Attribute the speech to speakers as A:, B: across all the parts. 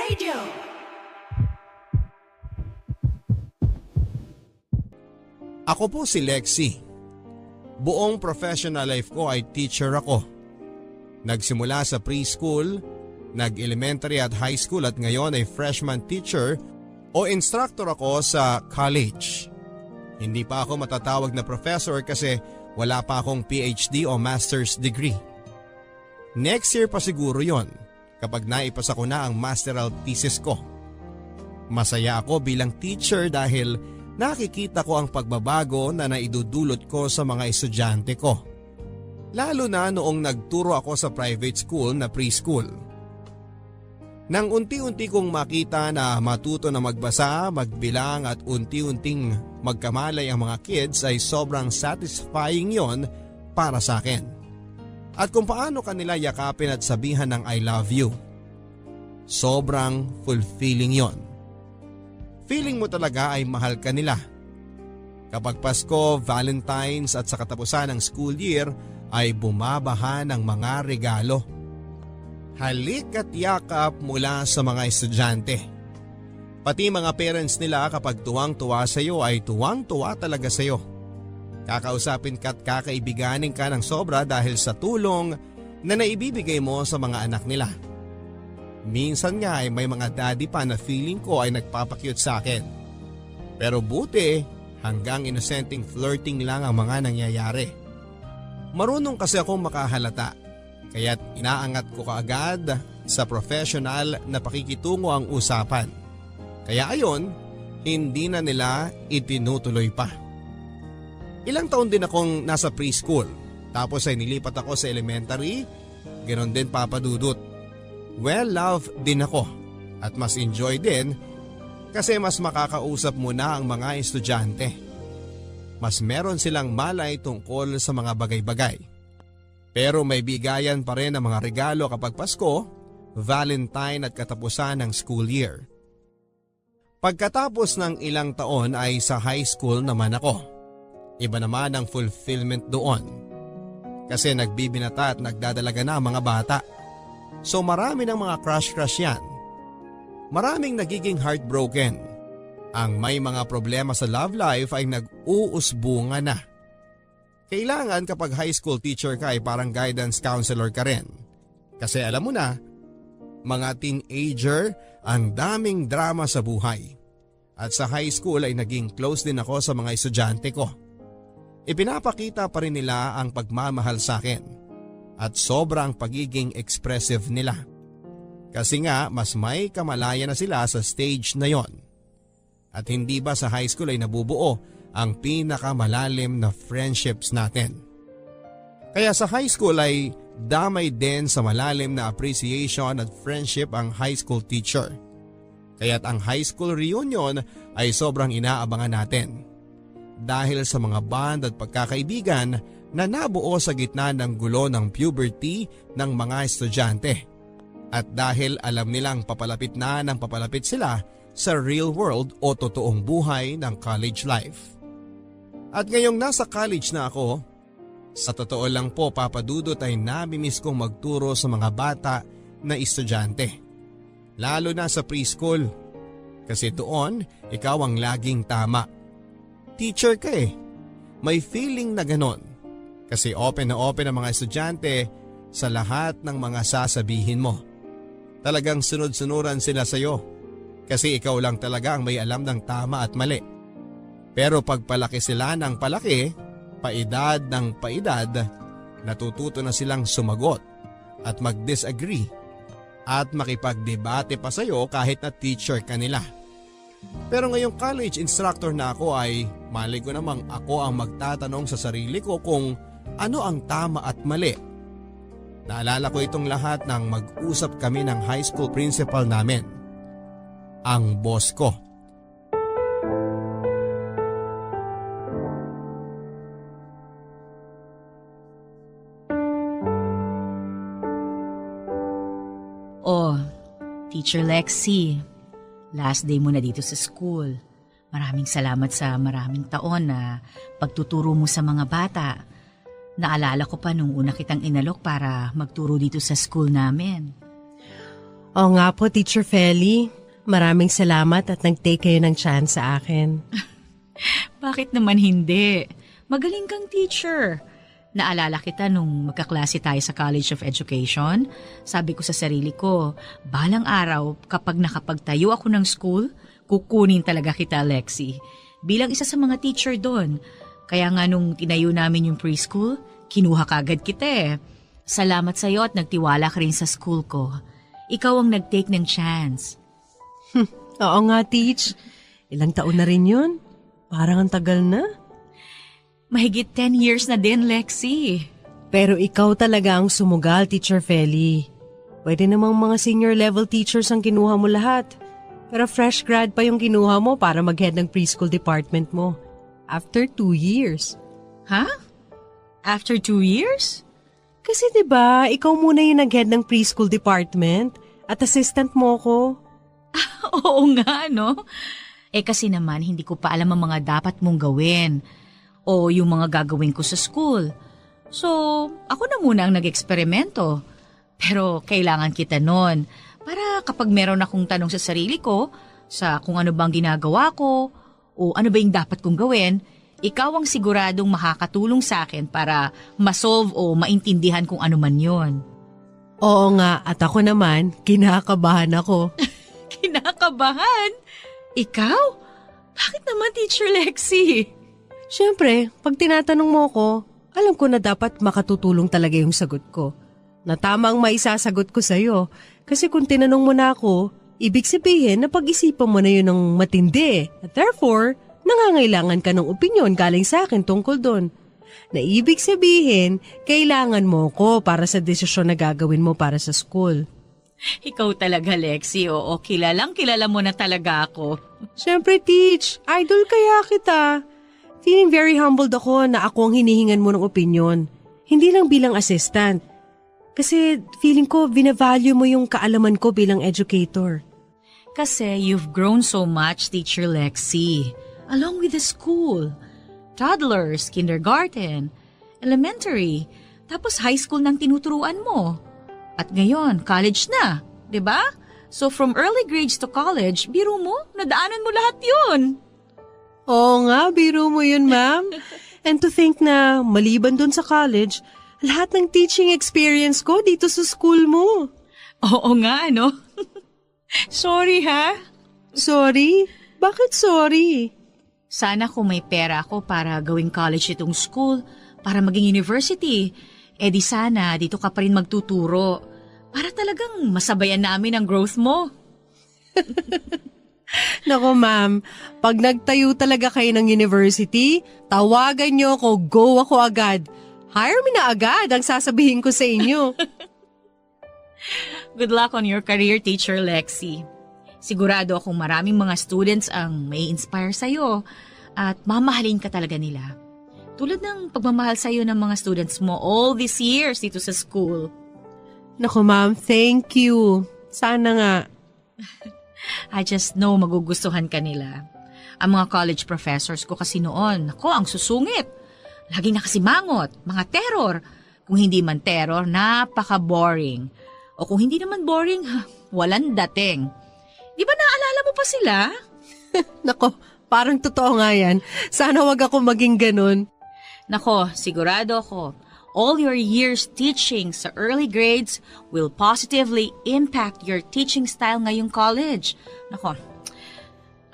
A: Radio.
B: Ako po si Lexi. Buong professional life ko ay teacher ako. Nagsimula sa preschool, nag-elementary at high school at ngayon ay freshman teacher o instructor ako sa college. Hindi pa ako matatawag na professor kasi wala pa akong PhD o master's degree. Next year pa siguro yon kapag naipasa ko na ang masteral thesis ko. Masaya ako bilang teacher dahil nakikita ko ang pagbabago na naidudulot ko sa mga estudyante ko. Lalo na noong nagturo ako sa private school na preschool. Nang unti-unti kong makita na matuto na magbasa, magbilang at unti-unting magkamalay ang mga kids ay sobrang satisfying yon para sa akin. At kung paano kanila yakapin at sabihan ng I love you. Sobrang fulfilling yon. Feeling mo talaga ay mahal ka nila. Kapag Pasko, Valentine's at sa katapusan ng school year ay bumabaha ng mga regalo. Halik at yakap mula sa mga estudyante. Pati mga parents nila kapag tuwang-tuwa sa iyo ay tuwang-tuwa talaga sa iyo. Kakausapin ka at kakaibiganin ka ng sobra dahil sa tulong na naibibigay mo sa mga anak nila. Minsan nga ay may mga daddy pa na feeling ko ay nagpapakyut sa akin. Pero buti hanggang inosenteng flirting lang ang mga nangyayari. Marunong kasi akong makahalata kaya't inaangat ko kaagad sa professional na pakikitungo ang usapan. Kaya ayon, hindi na nila itinutuloy pa. Ilang taon din akong nasa preschool tapos ay nilipat ako sa elementary, ganoon din papadudot. Well-loved din ako at mas enjoy din kasi mas makakausap mo na ang mga estudyante. Mas meron silang malay tungkol sa mga bagay-bagay. Pero may bigayan pa rin ang mga regalo kapag Pasko, Valentine at katapusan ng school year. Pagkatapos ng ilang taon ay sa high school naman ako. Iba naman ang fulfillment doon. Kasi nagbibinata at nagdadalaga na ang mga bata. So marami ng mga crush yan. Maraming nagiging heartbroken. Ang may mga problema sa love life ay nag-uusbunga na. Kailangan kapag high school teacher ka ay parang guidance counselor ka rin. Kasi alam mo na, mga teenager ang daming drama sa buhay. At sa high school ay naging close din ako sa mga estudyante ko. Ipinapakita pa rin nila ang pagmamahal sa akin. At sobrang pagiging expressive nila. Kasi nga mas may kamalaya na sila sa stage na yon. At hindi ba sa high school ay nabubuo ang pinakamalalim na friendships natin. Kaya sa high school ay damay din sa malalim na appreciation at friendship ang high school teacher. Kaya't ang high school reunion ay sobrang inaabangan natin. Dahil sa mga bond at pagkakaibigan na nabuo sa gitna ng gulo ng puberty ng mga estudyante. At dahil alam nilang papalapit na ng papalapit sila sa real world o totoong buhay ng college life. At ngayong nasa college na ako, sa totoo lang po papadudot ay namimiss kong magturo sa mga bata na estudyante. Lalo na sa preschool. Kasi doon, ikaw ang laging tama. Teacher ka eh. May feeling na ganon. Kasi open na open ang mga estudyante sa lahat ng mga sasabihin mo. Talagang sunod-sunuran sila sa iyo. Kasi ikaw lang talaga ang may alam ng tama at mali. Pero pag palaki sila ng palaki, paedad ng paedad, natututo na silang sumagot at mag-disagree at makipagdebate pa sa iyo kahit na teacher ka nila. Pero ngayong college instructor na ako ay malay ko namang ako ang magtatanong sa sarili ko kung ano ang tama at mali. Naalala ko itong lahat nang mag-usap kami ng high school principal namin, ang boss ko.
A: Oh, Teacher Lexi, last day mo na dito sa school. Maraming salamat sa maraming taon na pagtuturo mo sa mga bata. Naalala ko pa nung una kitang inalok para magturo dito sa school namin.
C: Oo nga po, Teacher Feli. Maraming salamat at nag-take kayo ng chance sa akin.
A: Bakit naman hindi? Magaling kang teacher. Naalala kita nung magkaklase tayo sa College of Education. Sabi ko sa sarili ko, balang araw kapag nakapagtayo ako ng school, kukunin talaga kita, Lexie. Bilang isa sa mga teacher doon. Kaya nga nung tinayo namin yung preschool, kinuha kagad kita eh. Salamat sa'yo at nagtiwala ka rin sa school ko. Ikaw ang nag-take ng chance.
C: Oo nga, Teach. Ilang taon na rin yun? Parang ang tagal na.
A: Mahigit 10 years na din, Lexie.
C: Pero ikaw talaga ang sumugal, Teacher Feli. Pwede namang mga senior level teachers ang kinuha mo lahat. Pero fresh grad pa yung kinuha mo para mag-head ng preschool department mo. After 2 years.
A: Ha? After 2 years?
C: Kasi 'di ba, ikaw muna yung nag-head ng preschool department at assistant mo ko.
A: Oo nga, no? Kasi naman, hindi ko pa alam ang mga dapat mong gawin o yung mga gagawin ko sa school. So, ako na muna ang nag-eksperimento. Pero kailangan kita nun para kapag meron akong tanong sa sarili ko, sa kung ano bang ginagawa ko o ano ba yung dapat kong gawin, ikaw ang siguradong makakatulong sa akin para ma-solve o maintindihan kung ano man yun.
C: Oo nga, at ako naman, kinakabahan ako.
A: Kinakabahan? Ikaw? Bakit naman, Teacher Lexie?
C: Siyempre, pag tinatanong mo ko, alam ko na dapat makatutulong talaga yung sagot ko. Na tama ang maisasagot ko sa'yo. Kasi kung tinanong mo na ako, ibig sabihin na pag-isipan mo na yun ng matindi. At therefore, nangangailangan ka ng opinyon galing sa akin tungkol doon. Na ibig sabihin, kailangan mo ko para sa desisyon na gagawin mo para sa school.
A: Ikaw talaga, Lexie. Oo, kilala mo na talaga ako.
C: Siyempre, Teach. Idol kaya kita. Feeling very humbled ako na ako ang hinihingan mo ng opinyon. Hindi lang bilang assistant. Kasi feeling ko, binavalue mo yung kaalaman ko bilang educator.
A: Kasi you've grown so much, Teacher Lexie. Along with the school. Toddlers, kindergarten, elementary, tapos high school nang tinuturuan mo. At ngayon, college na, 'di ba? So from early grades to college, biro mo, nadaanan mo lahat 'yun.
C: Oo nga, biro mo yun, ma'am. And to think na maliban dun sa college, lahat ng teaching experience ko dito sa school mo.
A: Oo nga, no? Sorry ha?
C: Sorry? Bakit sorry?
A: Sana kung may pera ako para gawing college itong school, para maging university, di sana dito ka pa rin magtuturo para talagang masabayan namin ang growth mo.
C: Nako ma'am, pag nagtayo talaga kayo ng university, tawagan niyo ako, go ako agad. Hire me na agad ang sasabihin ko sa inyo.
A: Good luck on your career, Teacher Lexie. Sigurado akong maraming mga students ang may inspire sa'yo at mamahalin ka talaga nila. Tulad ng pagmamahal sa'yo ng mga students mo all these years dito sa school.
C: Naku ma'am, thank you. Sana nga.
A: I just know magugustuhan ka nila. Ang mga college professors ko kasi noon, ang susungit. Lagi nakasimangot, mga terror. Kung hindi man terror, napaka-boring. O kung hindi naman boring, walang dating. Di ba naalala mo pa sila?
C: Nako, parang totoo nga yan. Sana wag ako maging ganun.
A: Nako, sigurado ako. All your years teaching sa early grades will positively impact your teaching style ngayong college. Nako,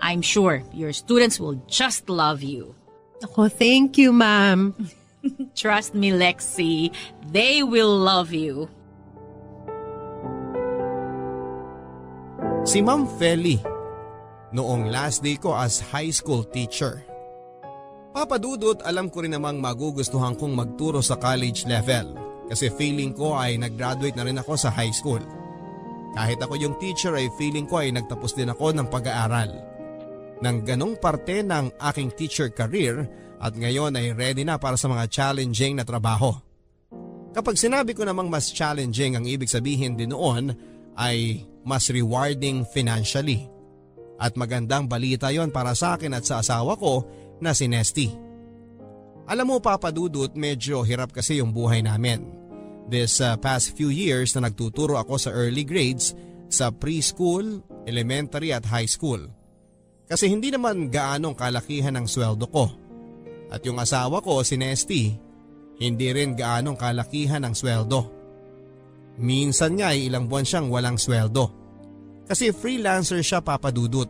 A: I'm sure your students will just love you.
C: Nako, thank you, ma'am.
A: Trust me, Lexie. They will love you.
B: Si Ma'am Feli, noong last day ko as high school teacher. Papadudot, alam ko rin namang magugustuhan kong magturo sa college level kasi feeling ko ay nag-graduate na rin ako sa high school. Kahit ako yung teacher ay feeling ko ay nagtapos din ako ng pag-aaral. Nang ganong parte ng aking teacher career at ngayon ay ready na para sa mga challenging na trabaho. Kapag sinabi ko namang mas challenging, ang ibig sabihin din noon ay mas rewarding financially. At magandang balita yon para sa akin at sa asawa ko na si Nesty. Alam mo Papadudut, medyo hirap kasi yung buhay namin. This past few years na nagtuturo ako sa early grades, sa preschool, elementary at high school. Kasi hindi naman gaanong kalakihan ang sweldo ko. At yung asawa ko, si Nesty, hindi rin gaanong kalakihan ang sweldo. Minsan nga ay ilang buwan siyang walang sweldo. Kasi freelancer siya, Papa Dudut.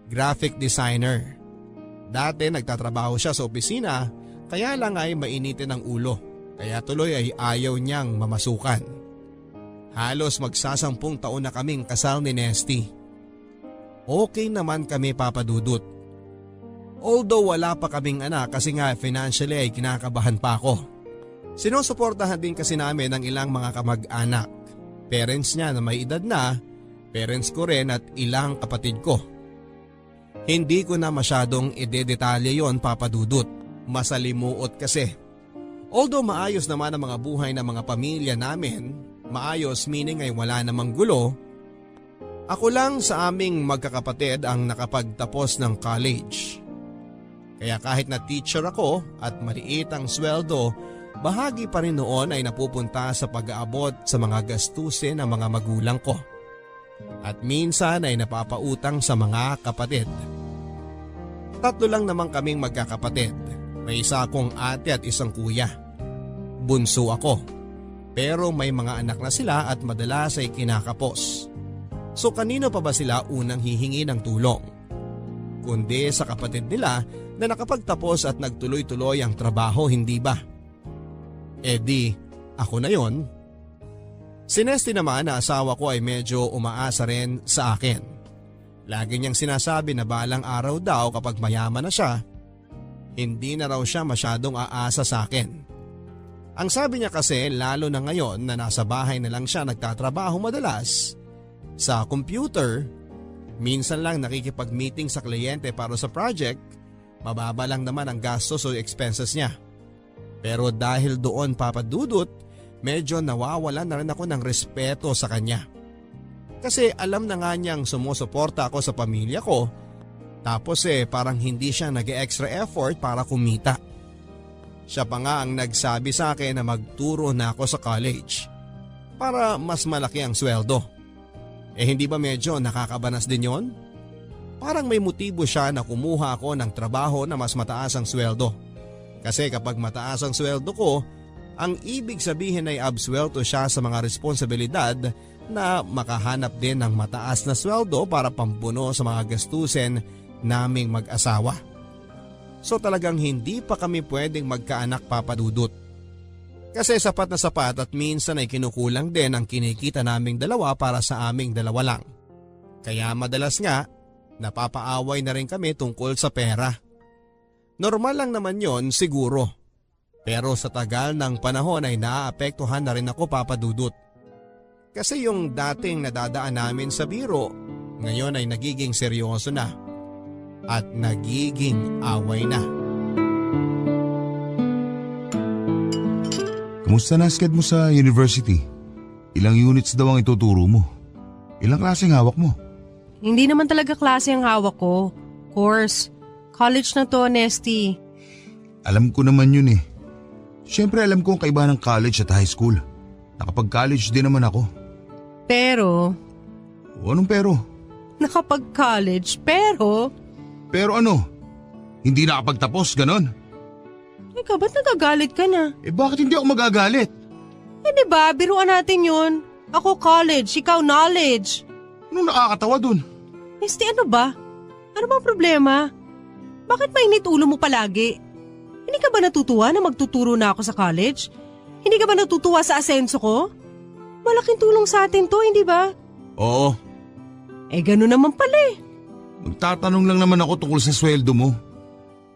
B: Graphic designer. Dati nagtatrabaho siya sa opisina, kaya lang ay mainitin ang ulo. Kaya tuloy ay ayaw niyang mamasukan. Halos magsasampung taon na kaming kasal ni Nesty. Okay naman kami, Papa Dudut. Although wala pa kaming anak kasi nga financially ay kinakabahan pa ako. Sinusuportahan din kasi namin ang ilang mga kamag-anak. Parents niya na may edad na, parents ko rin at ilang kapatid ko. Hindi ko na masyadong idedetalye yon, Papa Dudut. Masalimuot kasi. Although maayos naman ang mga buhay ng mga pamilya namin, maayos meaning ay wala namang gulo, ako lang sa aming magkakapatid ang nakapagtapos ng college. Kaya kahit na teacher ako at maliit ang sweldo, bahagi pa rin noon ay napupunta sa pag-aabot sa mga gastusin ng mga magulang ko. At minsan ay napapautang sa mga kapatid. 3 lang naman kaming magkakapatid. May isa akong ate at isang kuya. Bunso ako. Pero may mga anak na sila at madalas ay kinakapos. So kanino pa ba sila unang hihingi ng tulong? Kundi sa kapatid nila na nakapagtapos at nagtuloy-tuloy ang trabaho, hindi ba? Eh di, ako na yon. Si Nesty naman na asawa ko ay medyo umaasa rin sa akin. Lagi niyang sinasabi na balang araw daw kapag mayaman na siya, hindi na raw siya masyadong aasa sa akin. Ang sabi niya kasi lalo na ngayon na nasa bahay na lang siya nagtatrabaho madalas, sa computer, minsan lang nakikipag-meeting sa kliyente para sa project, mababa lang naman ang gastos o expenses niya. Pero dahil doon, Papa Dudut, medyo nawawalan na rin ako ng respeto sa kanya. Kasi alam na nga niyang sumusuporta ako sa pamilya ko, tapos parang hindi siya nag-extra effort para kumita. Siya pa nga ang nagsabi sa akin na magturo na ako sa college para mas malaki ang sweldo. Hindi ba medyo nakakabanas din yon? Parang may motibo siya na kumuha ako ng trabaho na mas mataas ang sweldo. Kasi kapag mataas ang sweldo ko, ang ibig sabihin ay absuelto siya sa mga responsibilidad na makahanap din ng mataas na sweldo para pambuno sa mga gastusin naming mag-asawa. So talagang hindi pa kami pwedeng magkaanak, Papa Dudut. Kasi sapat na sapat at minsan ay kinukulang din ang kinikita naming dalawa para sa aming dalawa lang. Kaya madalas nga, napapaaway na rin kami tungkol sa pera. Normal lang naman yon siguro. Pero sa tagal ng panahon ay naaapektuhan na rin ako, Papa Dudut. Kasi yung dating nadadaan namin sa biro, ngayon ay nagiging seryoso na. At nagiging away na.
D: Kamusta na sked mo sa university? Ilang units daw ang ituturo mo? Ilang klaseng hawak mo?
C: Hindi naman talaga klase ang hawak ko. Course. College na to, Nesty.
D: Alam ko naman yun eh. Siyempre alam ko ang kaibahan ng college at high school. Nakapag-college din naman ako.
C: Pero,
D: O anong pero?
C: nakapag-college, pero…
D: Pero ano? Hindi nakapagtapos, ganon?
C: Ikaw, ba't nagagalit ka na?
D: Bakit hindi ako magagalit?
C: Diba, biruan natin yun. Ako college, ikaw knowledge.
D: Anong nakakatawa dun?
C: Nesty, ano ba? Ano bang problema? Bakit mainit ulo mo palagi? Hindi ka ba natutuwa na magtuturo na ako sa college? Hindi ka ba natutuwa sa asenso ko? Malaking tulong sa atin to, hindi ba?
D: Oo,
C: Ganun naman pala eh.
D: magtatanong lang naman ako tungkol sa sweldo mo.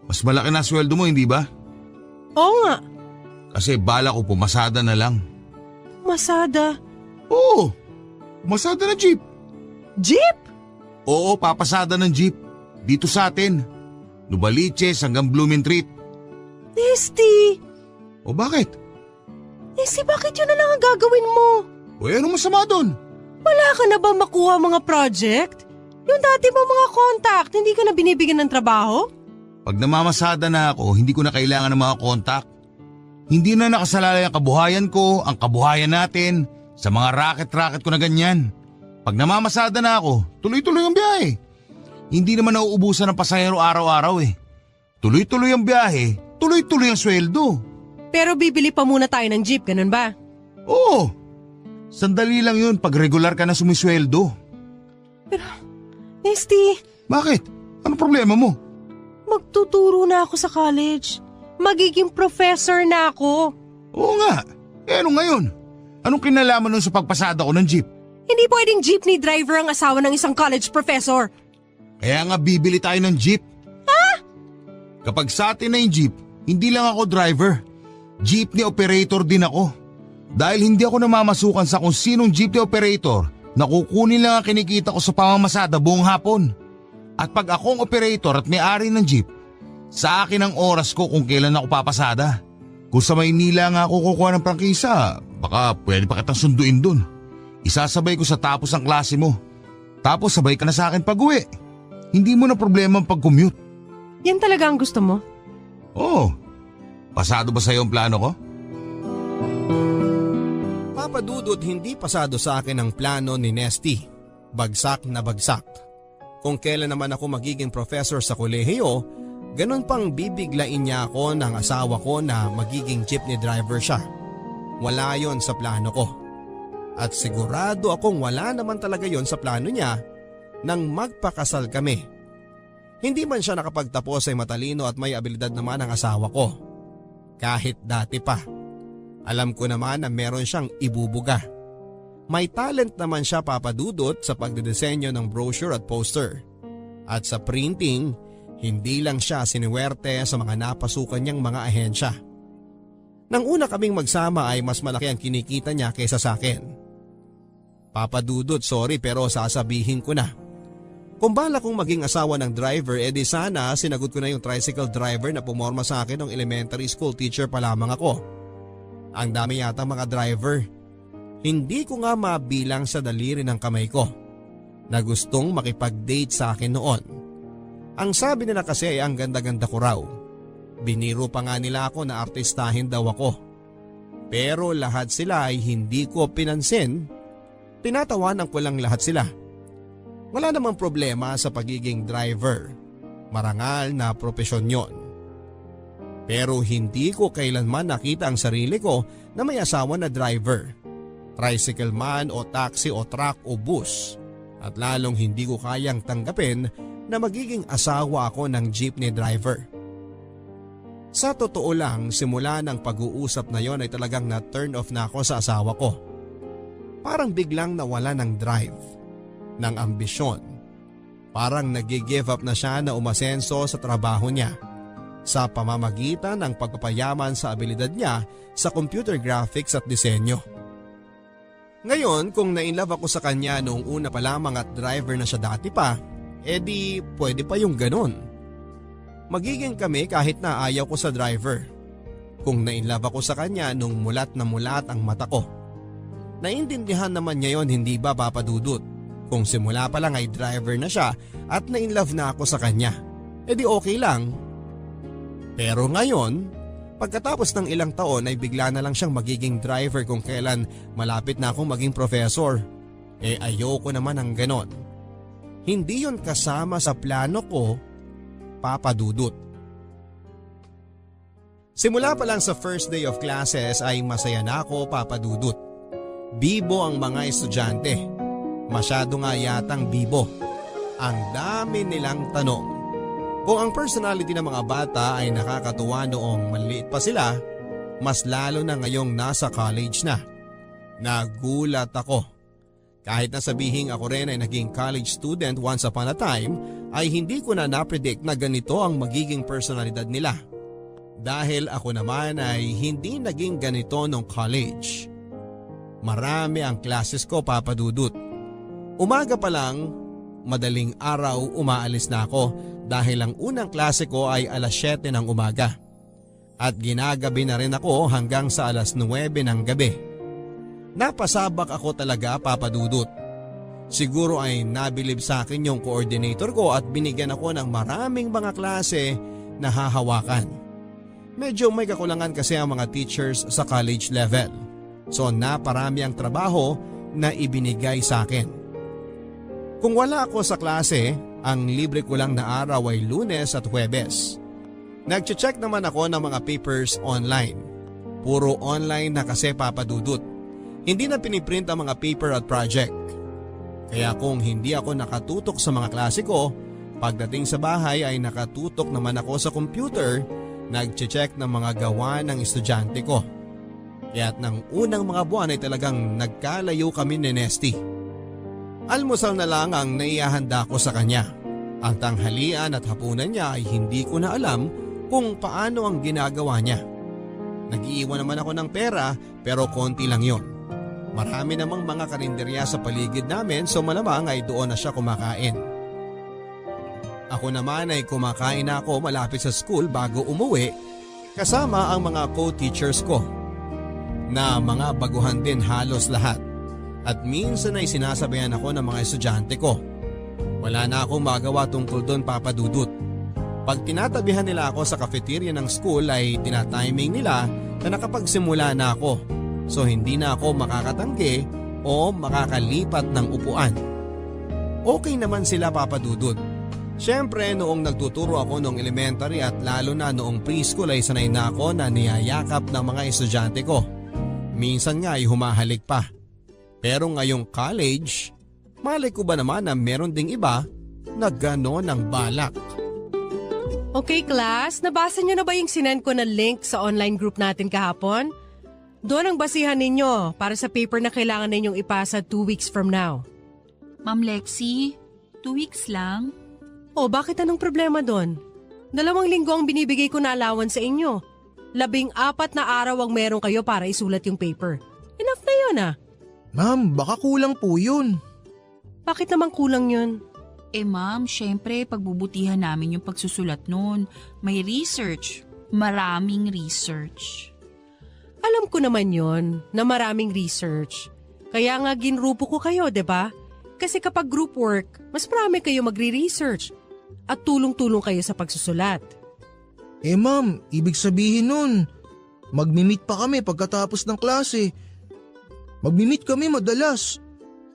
D: Mas malaki na sweldo mo, hindi ba?
C: Oo nga.
D: Kasi bala ko pumasada na lang.
C: Masada.
D: Oo, pumasada na jeep.
C: Jeep?
D: Oo, papasada ng jeep. Dito sa atin. Nubaliches hanggang Blumentritt.
C: Nesty!
D: O bakit?
C: Nesty, bakit yun na lang ang gagawin mo?
D: Anong masama doon?
C: Wala ka na ba makuha mga project? Yung dati mo mga contact, hindi ka na binibigyan ng trabaho?
D: Pag namamasada na ako, hindi ko na kailangan ng mga contact. Hindi na nakasalalay ang kabuhayan ko, ang kabuhayan natin, sa mga racket-racket ko na ganyan. Pag namamasada na ako, tuloy-tuloy ang biyahe. Hindi naman nauubusan ng pasahero araw-araw eh. Tuloy-tuloy ang biyahe, tuloy-tuloy ang sweldo.
C: Pero bibili pa muna tayo ng jeep, ganun ba?
D: Oo, sandali lang yun pag regular ka na sumisweldo.
C: Nesty,
D: Bakit? Ano problema mo?
C: magtuturo na ako sa college. Magiging professor na ako.
D: Oo nga, ano ngayon? Anong kinalaman nun sa pagpasada ko ng jeep?
C: Hindi pwedeng jeepney driver ang asawa ng isang college professor.
D: Kaya nga bibili tayo ng jeep. Ha? Kapag sa atin na yung jeep, hindi lang ako driver. Jeepney operator din ako. Dahil hindi ako namamasukan sa kung sinong jeepney operator, nakukunin lang ang kinikita ko sa pamamasada buong hapon. At pag akong operator at may-ari ng jeep, sa akin ang oras ko kung kailan ako papasada. Kung sa Maynila nga ako kukuha ng prangkisa, baka pwede pa kitang sunduin dun. Isasabay ko sa tapos ng klase mo. Tapos sabay ka na sa akin pag-uwi. Hindi mo na problema ang pag-commute.
C: Yan talaga ang gusto mo?
D: Oo. Pasado ba sa'yo ang plano ko?
B: Papa Dudut, hindi pasado sa akin ang plano ni Nesty. Bagsak na bagsak. Kung kailan naman ako magiging professor sa kolehiyo, ganun pang bibiglain niya ako ng asawa ko na magiging jeepney driver siya. Wala yon sa plano ko. At sigurado akong wala naman talaga yon sa plano niya nang magpakasal kami. Hindi man siya nakapagtapos ay matalino at may abilidad naman ang asawa ko. Kahit dati pa. Alam ko naman na meron siyang ibubuga. May talent naman siya, Papa Dudut, sa pagdidesenyo ng brochure at poster. At sa printing, hindi lang siya siniwerte sa mga napasukan niyang mga ahensya. Nang una kaming magsama ay mas malaki ang kinikita niya kaysa sa akin. Papa Dudut, sorry pero sasabihin ko na. Kung bala kong maging asawa ng driver, edi sana sinagot ko na yung tricycle driver na pumorma sa akin ng elementary school teacher pa lamang ako. Ang dami yata mga driver. Hindi ko nga mabilang sa daliri ng kamay ko na gustong makipag-date sa akin noon. Ang sabi nila kasi ay ang ganda-ganda ko raw. Biniro pa nga nila ako na artistahin daw ako. Pero lahat sila ay hindi ko pinansin. Tinatawanan ko lang lahat sila. Wala namang problema sa pagiging driver. Marangal na propesyon yon. Pero hindi ko kailanman nakita ang sarili ko na may asawa na driver. Tricycle man o taxi o truck o bus. At lalong hindi ko kayang tanggapin na magiging asawa ako ng jeepney driver. Sa totoo lang, simula ng pag-uusap na yon ay talagang na-turn off na ako sa asawa ko. Parang biglang nawala ng drive, ng ambisyon. Parang nag-give up na siya na umasenso sa trabaho niya sa pamamagitan ng pagpapayaman sa abilidad niya sa computer graphics at disenyo. Ngayon, kung na-inlove ako sa kanya noong una pa lamang at driver na siya dati pa, edi pwede pa yung ganon. Magiging kami kahit na ayaw ko sa driver. Kung na-inlove ako sa kanya nung mulat na mulat ang mata ko. Naintindihan naman niya yon, hindi ba, Papa Dudut? Kung simula pa lang ay driver na siya at na-inlove na ako sa kanya, edi okay lang. Pero ngayon, pagkatapos ng ilang taon ay bigla na lang siyang magiging driver kung kailan malapit na akong maging professor. Ayoko naman ng ganon. Hindi yon kasama sa plano ko, Papa Dudut. Simula pa lang sa first day of classes ay masaya na ako, Papa Dudut. Bibo ang mga estudyante. Masyado nga yatang bibo. Ang dami nilang tanong. Kung ang personality ng mga bata ay nakakatuwa noong maliit pa sila, mas lalo na ngayong nasa college na. Nagulat ako. Kahit na sabihing ako rin ay naging college student once upon a time, ay hindi ko na napredict na ganito ang magiging personalidad nila. Dahil ako naman ay hindi naging ganito nung college. Marami ang classes ko, Papa Dudut. Umaga pa lang, madaling araw umaalis na ako dahil ang unang klase ko ay alas 7 ng umaga. At ginagabi na rin ako hanggang sa alas 9 ng gabi. Napasabak ako talaga, Papa Dudut. Siguro ay nabilib sa akin yung coordinator ko at binigyan ako ng maraming mga klase na hahawakan. Medyo may kakulangan kasi ang mga teachers sa college level. So naparami ang trabaho na ibinigay sa akin. Kung wala ako sa klase, ang libre ko lang na araw ay Lunes at Huwebes. Nagche-check naman ako ng mga papers online. Puro online na kasi papadudot. Hindi na piniprint ang mga paper at project. Kaya kung hindi ako nakatutok sa mga klase ko, pagdating sa bahay ay nakatutok naman ako sa computer, nagche-check ng mga gawa ng estudyante ko. Kaya't ng unang mga buwan ay talagang nagkalayo kami ni Nesty. Almusal na lang ang naihahanda ko sa kanya. Ang tanghalian at hapunan niya ay hindi ko na alam kung paano ang ginagawa niya. Nag-iiwan naman ako ng pera pero konti lang yon. Marami namang mga karinderya sa paligid namin so malamang ay doon na siya kumakain. Ako naman ay kumakain na ako malapit sa school bago umuwi kasama ang mga co-teachers ko na mga baguhan din halos lahat. At minsan ay sinasabayan ako ng mga estudyante ko. Wala na akong magawa tungkol doon papadudot. Pag tinatabihan nila ako sa cafeteria ng school ay tinatiming nila na nakapagsimula na ako. So hindi na ako makakatanggi o makakalipat ng upuan. Okay naman sila papadudot. Siyempre noong nagtuturo ako noong elementary at lalo na noong preschool ay sanay na ako na niyayakap ng mga estudyante ko. Minsan nga ay humahalik pa. Pero ngayong college, malay ko ba naman na meron ding iba na gano'n ang balak.
C: Okay class, nabasa niyo na ba yung sinend ko na link sa online group natin kahapon? Doon ang basihan ninyo para sa paper na kailangan ninyong ipasa 2 weeks from now.
A: Ma'am Lexi, 2 weeks lang?
C: O bakit anong problema doon? 2 linggo ang binibigay ko na allowance sa inyo. 14 na araw ang meron kayo para isulat yung paper. Enough na yun ah.
E: Ma'am, baka kulang po yun.
C: Bakit naman kulang yun?
A: Ma'am, syempre pagbubutihan namin yung pagsusulat nun. May research. Maraming research.
C: Alam ko naman yon na maraming research. Kaya nga ginrupo ko kayo, 'di ba? Kasi kapag group work, mas marami kayo magre-research at tulong-tulong kayo sa pagsusulat.
E: Ma'am, ibig sabihin nun, magmi-meet pa kami pagkatapos ng klase. Magmi-meet kami madalas.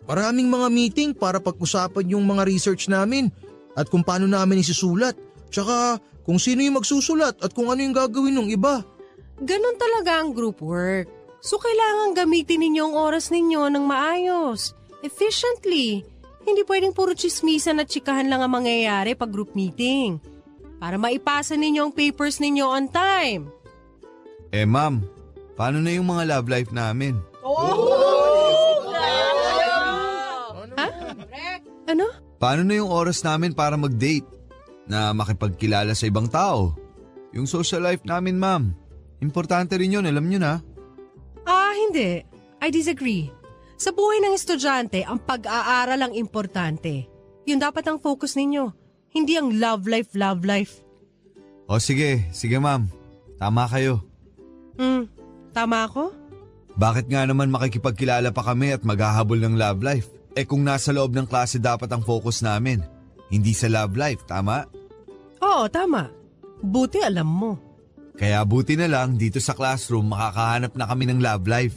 E: Maraming mga meeting para pag-usapan yung mga research namin at kung paano namin isusulat. Tsaka kung sino yung magsusulat at kung ano yung gagawin ng iba.
C: Ganon talaga ang group work. So kailangan gamitin ninyo ang oras ninyo ng maayos, efficiently. Hindi pwedeng puro chismisan at chikahan lang ang mangyayari pag group meeting. Para maipasa ninyo ang papers ninyo on time.
D: Ma'am, paano na yung mga love life namin?
C: Ha? Ano?
D: Paano na yung oras namin para mag-date? Na makipagkilala sa ibang tao? Yung social life namin, ma'am. Importante rin yun, alam nyo na.
C: Hindi. I disagree. Sa buhay ng estudyante, ang pag-aaral ang importante. Yun dapat ang focus ninyo. Hindi ang love life.
D: O sige ma'am. Tama kayo.
C: Tama ako?
D: Bakit nga naman makikipagkilala pa kami at maghahabol ng love life? Kung nasa loob ng klase dapat ang focus namin. Hindi sa love life, tama?
C: Oo, tama. Buti alam mo.
D: Kaya buti na lang dito sa classroom makakahanap na kami ng love life.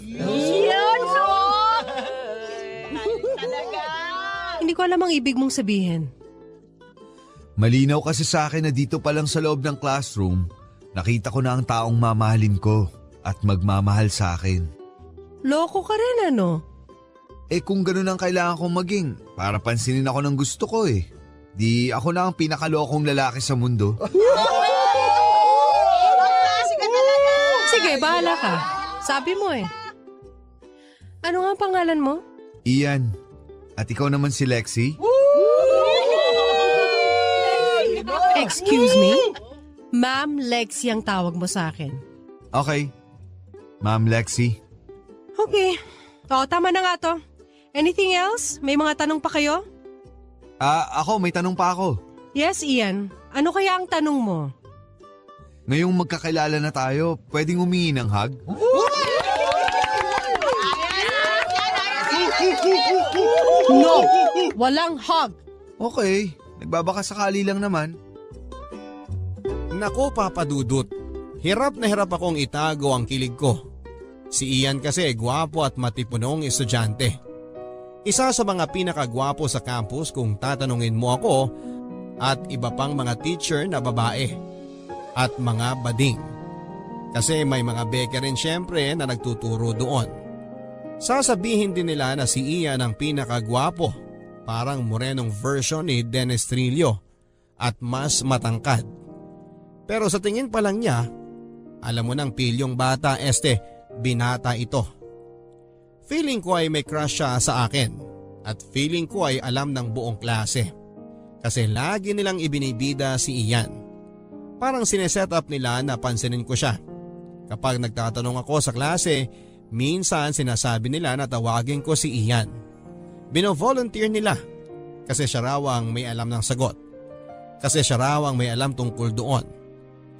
C: Hindi ko alam ang ibig mong sabihin.
D: Malinaw kasi sa akin na dito pa lang sa loob ng classroom, nakita ko na ang taong mamahalin ko at magmamahal sa akin.
C: Loko ka rin ano?
D: Kung ganun ang kailangan kong maging, para pansinin ako ng gusto ko Di ako na ang pinakalokong lalaki sa mundo.
C: Sige, bahala ka. Sabi mo Ano nga ang pangalan mo?
D: Ian. At ikaw naman si Lexi?
C: Excuse me? Ma'am Lexi ang tawag mo sa akin.
D: Okay. Ma'am Lexi.
C: Okay. Tama na nga to. Anything else? May mga tanong pa kayo?
D: Ako, may tanong pa ako.
C: Yes, Ian. Ano kaya ang tanong mo?
D: Ngayong magkakilala na tayo, pwedeng humingi ng hug?
C: No! Walang hug!
D: Okay, nagbabaka sakali lang naman.
B: Nako papadudot, hirap na hirap akong itago ang kilig ko. Si Ian kasi gwapo at matipunong estudyante. Isa sa mga pinakagwapo sa campus kung tatanungin mo ako at iba pang mga teacher na babae at mga bading. Kasi may mga beke rin syempre na nagtuturo doon. Sasabihin din nila na si Ian ang pinakagwapo, parang morenong version ni Dennis Trillo at mas matangkad. Pero sa tingin pa lang niya, alam mo nang pilyong bata binata ito. Feeling ko ay may crush siya sa akin at feeling ko ay alam ng buong klase. Kasi lagi nilang ibinibida si Ian. Parang sineset up nila na pansinin ko siya. Kapag nagtatanong ako sa klase, minsan sinasabi nila na tawagin ko si Ian. Bino-volunteer nila kasi siya raw ang may alam ng sagot. Kasi siya raw ang may alam tungkol doon.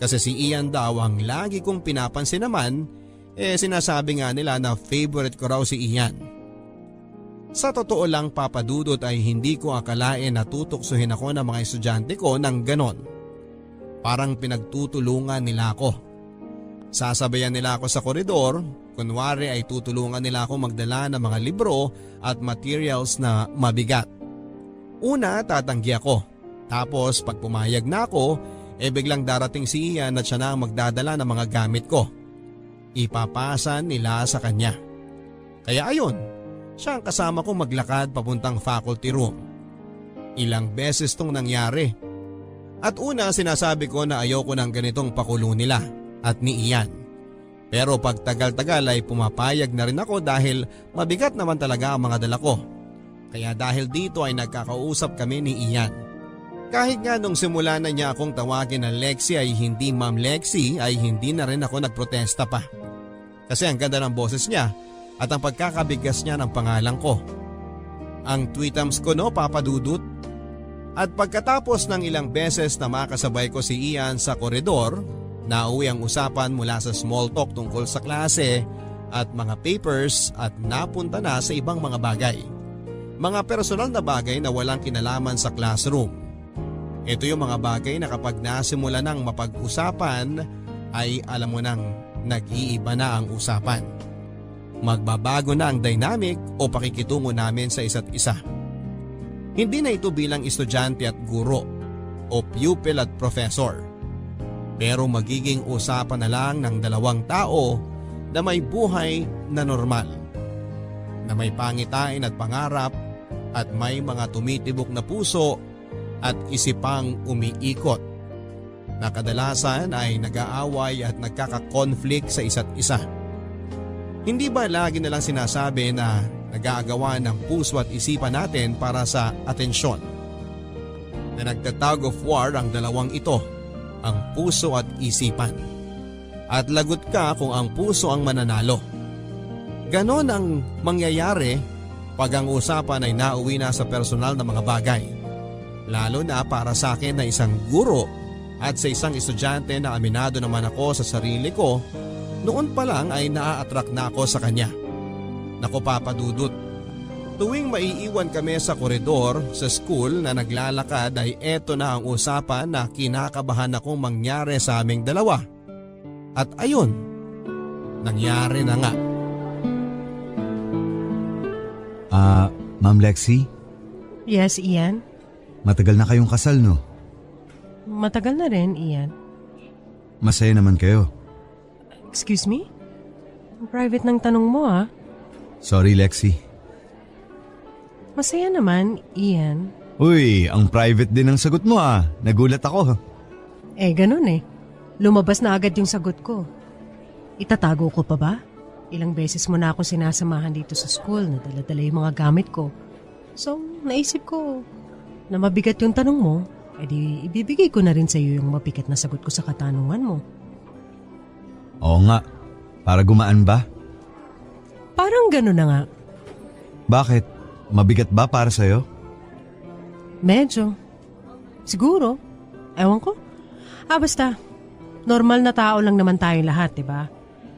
B: Kasi si Ian daw ang lagi kong pinapansin naman, sinasabi nga nila na favorite ko raw si Ian. Sa totoo lang papadudot ay hindi ko akalain na tutuksuhin ako ng mga estudyante ko ng ganon. Parang pinagtutulungan nila ako. Sasabayan nila ako sa koridor, kunwari ay tutulungan nila ako magdala ng mga libro at materials na mabigat. Una tatanggi ako, tapos pag pumayag na ako, biglang darating si Ian at siya na ang magdadala ng mga gamit ko. Ipapasa nila sa kanya. Kaya ayun, siya ang kasama ko maglakad papuntang faculty room. Ilang beses tong nangyari. At una sinasabi ko na ayoko ng ganitong pakulo nila at ni Ian. Pero pag tagal-tagal ay pumapayag na rin ako dahil mabigat naman talaga ang mga dala ko. Kaya dahil dito ay nagkakausap kami ni Ian. Kahit nga nung simula na niya akong tawagin na Lexi ay hindi Ma'am Lexi ay hindi na rin ako nagprotesta pa. Kasi ang ganda ng boses niya at ang pagkakabigas niya ng pangalan ko. Ang tweetams ko papadudot. At pagkatapos ng ilang beses na makasabay ko si Ian sa koridor, nauwi ang usapan mula sa small talk tungkol sa klase at mga papers at napunta na sa ibang mga bagay. Mga personal na bagay na walang kinalaman sa classroom. Ito yung mga bagay na kapag nasimula ng mapag-usapan ay alam mo nang nag-iiba na ang usapan. Magbabago na ang dynamic o pakikitungo namin sa isa't isa. Hindi na ito bilang estudyante at guro o pupil at professor. Pero magiging usapan na lang ng dalawang tao na may buhay na normal. Na may pangitain at pangarap at may mga tumitibok na puso at isipang umiikot. Na kadalasan ay nag-aaway at nagkaka-conflict sa isa't isa. Hindi ba lagi nalang sinasabi na nag-aagawa ng puso at isipan natin para sa atensyon? Na nagtatag of war ang dalawang ito, ang puso at isipan. At lagot ka kung ang puso ang mananalo. Ganon ang mangyayari pag ang usapan ay nauwi na sa personal na mga bagay. Lalo na para sa akin na isang guro at sa isang estudyante na aminado naman ako sa sarili ko, noon pa lang ay naa-attract na ako sa kanya. Naku papadudot, tuwing maiiwan kami sa koridor sa school na naglalakad ay eto na ang usapan na kinakabahan akong mangyari sa aming dalawa. At ayun, nangyari na nga.
F: Ma'am Lexi,
C: Yes, Ian?
F: matagal na kayong kasal no?
C: Matagal na rin, Ian.
F: Masaya naman kayo.
C: Excuse me? Private ng tanong mo, ah.
F: Sorry Lexi.
C: Masaya naman, Ian.
F: Uy, ang private din ang sagot mo Nagulat ako.
C: Ganun eh. Lumabas na agad yung sagot ko. Itatago ko pa ba? Ilang beses mo na ako sinasamahan dito sa school na dala-dala yung mga gamit ko. So, naisip ko na mabigat yung tanong mo, edi ibibigay ko na rin sa iyo yung mabigat na sagot ko sa katanungan mo.
F: Oo nga, para gumaan ba?
C: Parang gano'n na nga.
F: Bakit? Mabigat ba para sa'yo?
C: Medyo. Siguro. Ewan ko. Basta. Normal na tao lang naman tayo lahat, diba?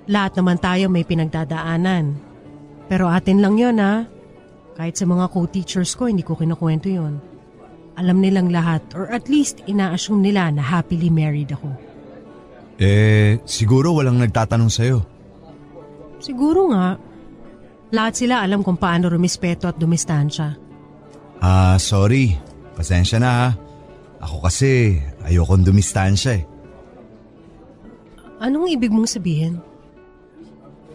C: Lahat naman tayo may pinagdadaanan. Pero atin lang yun, Kahit sa mga co-teachers ko, hindi ko kinukwento yun. Alam nilang lahat, or at least ina-assume nila na happily married ako.
F: Siguro walang nagtatanong sa'yo.
C: Siguro nga. Lahat sila alam kung paano rumispeto at dumistansya.
F: Sorry. Pasensya na ha. Ako kasi ayokong dumistansya eh.
C: Anong ibig mong sabihin?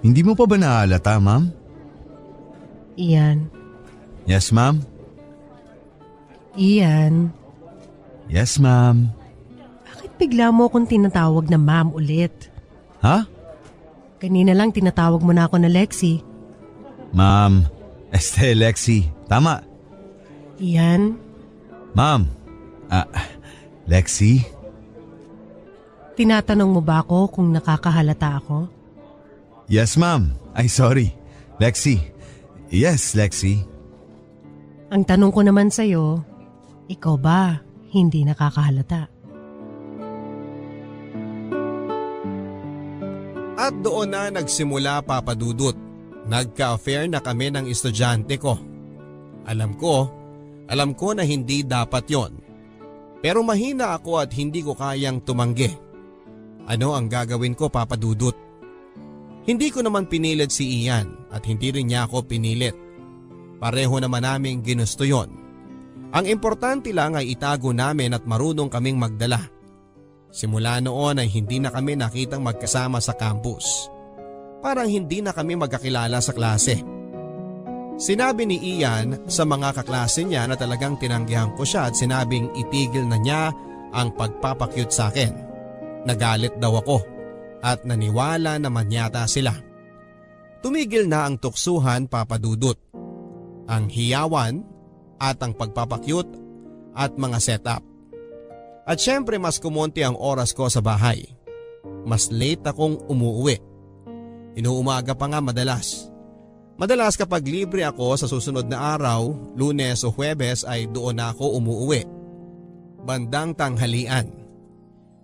F: Hindi mo pa ba nahalata, ma'am?
C: Ian.
F: Yes, ma'am?
C: Ian.
F: Yes, ma'am.
C: Bakit bigla mo akong tinatawag na ma'am ulit?
F: Ha?
C: Kanina lang tinatawag mo na ako na Lexi.
F: Ma'am. Lexi. Tama.
C: Ian.
F: Ma'am. Lexi?
C: Tinatanong mo ba ako kung nakakahalata ako?
F: Yes, ma'am. Ay, sorry. Lexi. Yes, Lexi.
C: Ang tanong ko naman sa'yo, ikaw ba hindi nakakahalata?
B: At doon na nagsimula, Papa Dudut. Nagka-affair na kami ng estudyante ko. Alam ko na hindi dapat yon. Pero mahina ako at hindi ko kayang tumanggi. Ano ang gagawin ko, Papa Dudut? Hindi ko naman pinilit si Ian at hindi rin niya ako pinilit. Pareho naman naming ginusto yon. Ang importante lang ay itago namin at marunong kaming magdala. Simula noon ay hindi na kami nakitang magkasama sa campus. Parang hindi na kami magkakilala sa klase. Sinabi ni Ian sa mga kaklase niya na talagang tinanggihan ko siya at sinabing itigil na niya ang pagpapakyut sa akin. Nagalit daw ako at naniwala naman yata sila. Tumigil na ang tuksuhan, Papa Dudut. Ang hiyawan at ang pagpapakyut at mga setup. At syempre mas kumonti ang oras ko sa bahay. Mas late akong umuwi. Inuumaga pa nga madalas. Madalas kapag libre ako sa susunod na araw, Lunes o Huwebes ay doon na ako umuwi. Bandang tanghalian.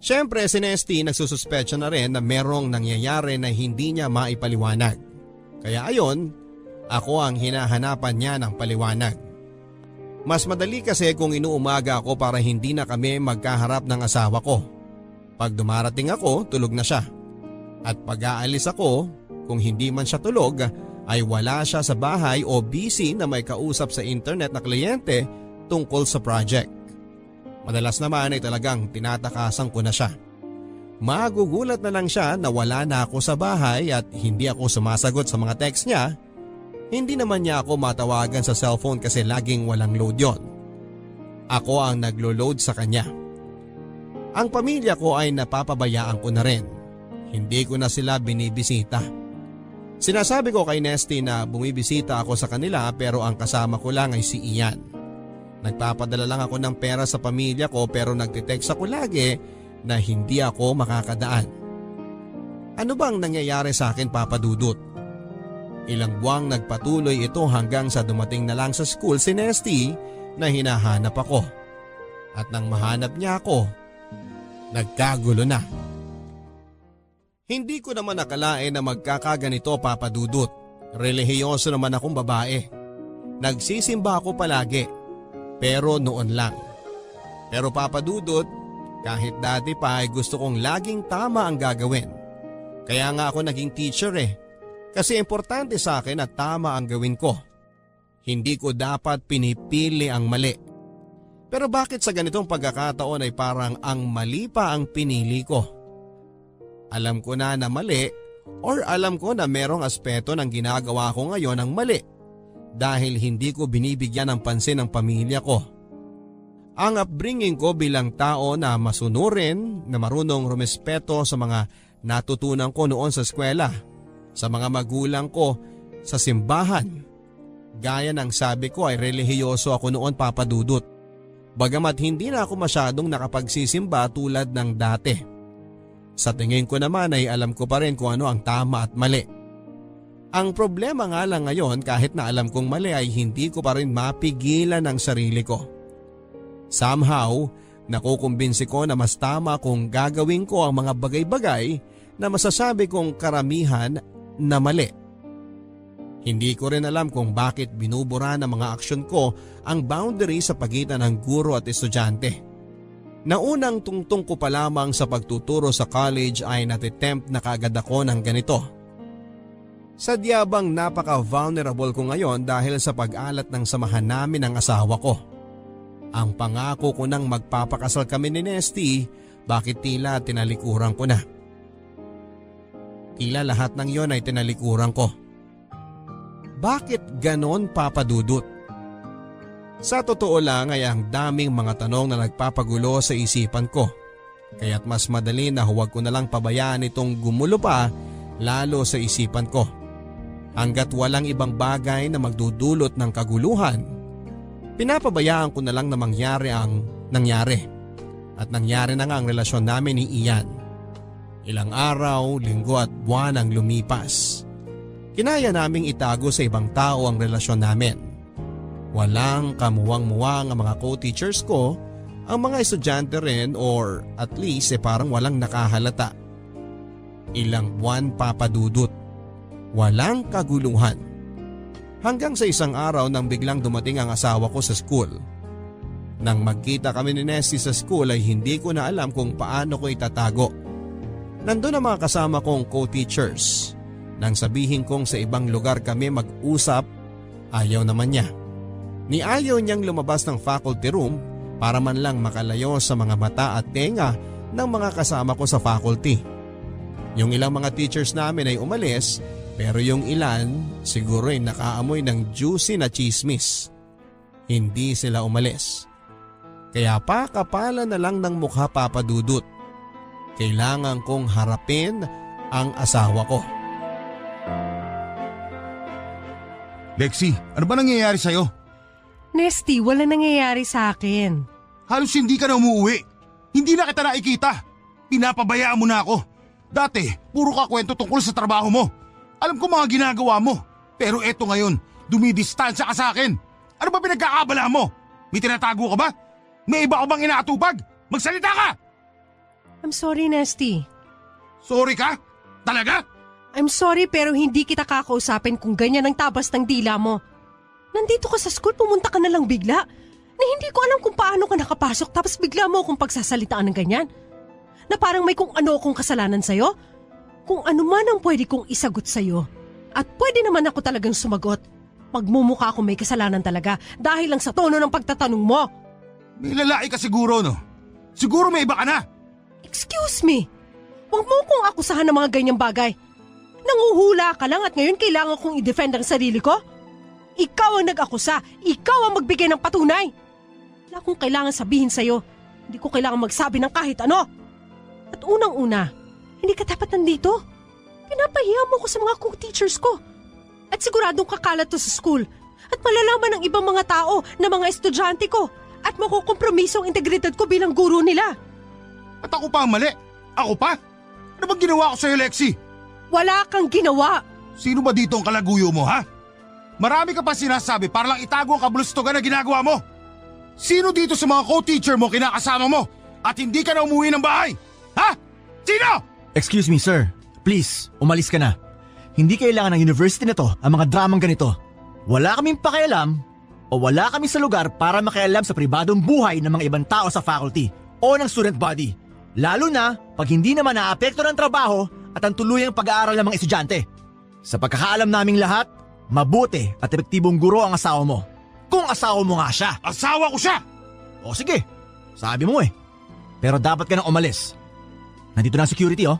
B: Syempre si Nesty nagsususpetsya na rin na merong nangyayari na hindi niya maipaliwanag. Kaya ayon, ako ang hinahanapan niya ng paliwanag. Mas madali kasi kung inuumaga ako para hindi na kami magkaharap ng asawa ko. Pag dumarating ako, tulog na siya. At pag aalis ako, kung hindi man siya tulog, ay wala siya sa bahay o busy na may kausap sa internet na kliyente tungkol sa project. Madalas naman ay talagang tinatakasan ko na siya. Magugulat na lang siya na wala na ako sa bahay at hindi ako sumasagot sa mga text niya. Hindi naman niya ako matawagan sa cellphone kasi laging walang load yon. Ako ang naglo-load sa kanya. Ang pamilya ko ay napapabayaan ko na rin. Hindi ko na sila binibisita. Sinasabi ko kay Nesty na bumibisita ako sa kanila pero ang kasama ko lang ay si Ian. Nagpapadala lang ako ng pera sa pamilya ko pero nagtitext ako lagi na hindi ako makakadaan. Ano bang nangyayari sa akin, Papa Dudut? Ilang buwang nagpatuloy ito hanggang sa dumating na lang sa school si Nesty na hinahanap ako. At nang mahanap niya ako, nagkagulo na. Hindi ko naman nakalain na magkakaganito, Papa Dudut. Relihiyoso naman akong babae. Nagsisimba ako palagi, pero noon lang. Pero Papa Dudut, kahit dati pa ay gusto kong laging tama ang gagawin. Kaya nga ako naging teacher eh. Kasi importante sa akin na tama ang gawin ko. Hindi ko dapat pinipili ang mali. Pero bakit sa ganitong pagkakataon ay parang ang mali pa ang pinili ko? Alam ko na mali or alam ko na merong aspeto ng ginagawa ko ngayon ang mali dahil hindi ko binibigyan ng pansin ang pamilya ko. Ang upbringing ko bilang tao na masunurin, na marunong rumespeto sa mga natutunan ko noon sa eskwela, sa mga magulang ko, sa simbahan. Gaya ng sabi ko ay relihiyoso ako noon, Papa Dudut. Bagamat hindi na ako masyadong nakapagsisimba tulad ng dati. Sa tingin ko naman ay alam ko pa rin kung ano ang tama at mali. Ang problema nga lang ngayon kahit na alam kong mali ay hindi ko pa rin mapigilan ang sarili ko. Somehow, nakukumbinsi ko na mas tama kung gagawin ko ang mga bagay-bagay na masasabi kong karamihan na mali. Hindi ko rin alam kung bakit binubura ng mga aksyon ko ang boundary sa pagitan ng guro at estudyante. Naunang tungtong ko pa lamang sa pagtuturo sa college ay natitempt na kaagad ako ng ganito. Sadya bang napaka-vulnerable ko ngayon dahil sa pag-alat ng samahan namin ng asawa ko. Ang pangako ko nang magpapakasal kami ni Nesty, bakit tila tinalikuran ko na? Tila lahat ng yon ay tinalikuran ko. Bakit ganon, Papa Dudut? Sa totoo lang ay ang daming mga tanong na nagpapagulo sa isipan ko. Kaya't mas madali na huwag ko na lang pabayaan itong gumulo pa lalo sa isipan ko. Hanggat walang ibang bagay na magdudulot ng kaguluhan, pinapabayaan ko na lang na mangyari ang nangyari. At nangyari na nga ang relasyon namin ni Ian. Ilang araw, linggo at buwan ang lumipas. Kinaya naming itago sa ibang tao ang relasyon namin. Walang kamuwang-muwang ang mga co-teachers ko, ang mga estudyante rin or at least parang walang nakahalata. Ilang buwan, Papa Dudut. Walang kaguluhan. Hanggang sa isang araw nang biglang dumating ang asawa ko sa school. Nang magkita kami ni Nesty sa school ay hindi ko na alam kung paano ko itatago. Nandun ang mga kasama kong co-teachers. Nang sabihin kong sa ibang lugar kami mag-usap, ayaw naman niya. Ni ayaw niyang lumabas ng faculty room para man lang makalayo sa mga mata at tenga ng mga kasama ko sa faculty. Yung ilang mga teachers namin ay umalis pero yung ilan siguro ay nakaamoy ng juicy na chismis. Hindi sila umalis. Kaya pakapalan na lang ng mukha, Papa Dudut. Kailangan kong harapin ang asawa ko.
D: Lexi, ano ba nangyayari sa'yo?
C: Nesty, wala nangyayari sa akin.
D: Halos hindi ka na umuwi. Hindi na kita nakikita. Pinapabayaan mo na ako. Dati, puro ka kwento tungkol sa trabaho mo. Alam ko mga ginagawa mo. Pero eto ngayon, dumidistansya ka sa akin. Ano ba pinagkakabala mo? May tinatago ka ba? May iba ka bang inaatupag? Magsalita ka!
C: I'm sorry, Nesty.
D: Sorry ka? Talaga?
C: I'm sorry pero hindi kita kakausapin kung ganyan ang tabas ng dila mo. Nandito ka sa school, pumunta ka na lang bigla. Na hindi ko alam kung paano ka nakapasok tapos bigla mo akong pagsasalitaan ng ganyan. Na parang may kung ano akong kasalanan sa'yo. Kung ano man ang pwede kong isagot sa'yo. At pwede naman ako talagang sumagot. Magmumukha akong may kasalanan talaga dahil lang sa tono ng pagtatanong mo.
D: May lalaki ka siguro, no? Siguro may iba ka na.
C: Excuse me. Huwag mo akong akusahan ng mga ganyang bagay. Nanguhula ka lang at ngayon kailangan kong i-defend ang sarili ko? Ikaw ang nag-akusa. Ikaw ang magbigay ng patunay. Wala akong kailangan sabihin sa'yo. Hindi ko kailangan magsabi ng kahit ano. At unang-una, hindi ka dapat nandito. Pinapahiya mo ko sa mga co-teachers ko. At siguradong kakalat to sa school. At malalaman ng ibang mga tao na mga estudyante ko. At makukompromiso ang integridad ko bilang guro nila.
D: At ako pa ang mali? Ako pa? Ano bang ginawa ko sa'yo, Lexi?
C: Wala kang ginawa.
D: Sino ba dito ang kalaguyo mo, ha? Marami ka pa sinasabi para lang itago ang kabulustugan na ginagawa mo. Sino dito sa mga co-teacher mo kinakasama mo at hindi ka na umuwi ng bahay? Ha? Sino?
G: Excuse me, sir. Please, umalis ka na. Hindi kailangan ng university na to ang mga dramang ganito. Wala kaming pakialam o wala kami sa lugar para makialam sa pribadong buhay ng mga ibang tao sa faculty o ng student body. Lalo na pag hindi naman naapekto ng trabaho at ang tuluyang pag-aaral ng mga estudyante. Sa pagkakaalam naming lahat, mabuti at epektibong guro ang asawa mo. Kung asawa mo nga siya.
D: Asawa ko siya!
G: O sige, sabi mo eh. Pero dapat ka nang umalis. Nandito na ang security oh.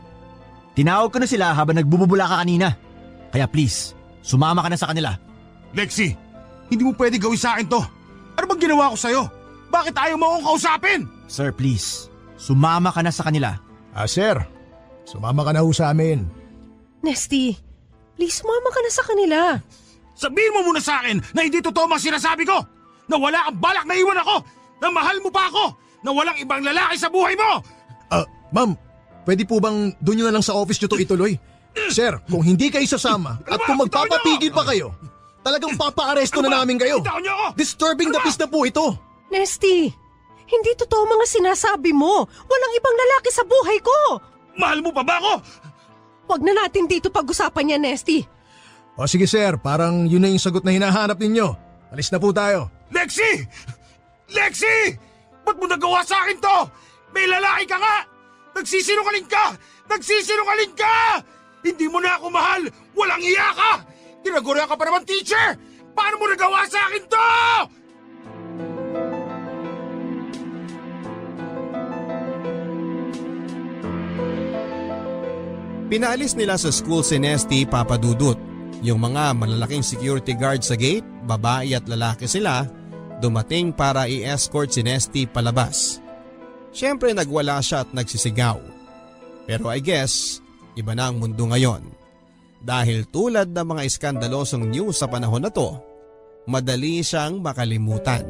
G: Tinawag ko na sila habang nagbubula ka kanina. Kaya please, sumama ka na sa kanila.
D: Lexi, hindi mo pwede gawin sa akin to. Ano bang ginawa ko sa'yo? Bakit ayaw mo akong kausapin?
G: Sir, please, sumama ka na sa kanila.
E: Sir, sumama ka na ho sa amin.
C: Nesty, please sumama ka na sa kanila.
D: Sabihin mo muna sa akin na hindi totoo mga sinasabi ko. Na wala kang balak na iwan ako. Na mahal mo pa ako. Na walang ibang lalaki sa buhay mo.
E: Ma'am, pwede po bang doon nyo na lang sa office nyo to ituloy? Sir, kung hindi kayo sasama at kung magpapatigil pa kayo, talagang papa-aresto na namin kayo.
D: Bitawan niyo ako!
E: Disturbing the peace na po ito.
C: Nesty, hindi totoo mga sinasabi mo. Walang ibang lalaki sa buhay ko.
D: Mahal mo pa ba ako?
C: Huwag na natin dito pag-usapan yan, Nesty.
E: O sige sir, parang yun na yung sagot na hinahanap ninyo. Alis na po tayo.
D: Lexi! Lexi! Ba't mo nagawa sa akin to? May lalaki ka nga! Nagsisinungaling ka! Nagsisinungaling ka! Hindi mo na ako mahal! Walang iya ka! Tinagurian ka pa naman, teacher! Paano mo nagawa sa akin to?
B: Pinaalis nila sa school si Nesty, Papa Dudut. Yung mga malalaking security guard sa gate, babae at lalaki sila, dumating para i-escort si Nesty palabas. Siyempre nagwala siya at nagsisigaw. Pero I guess, iba na ang mundo ngayon. Dahil tulad ng mga iskandalosong news sa panahon na to, madali siyang makalimutan.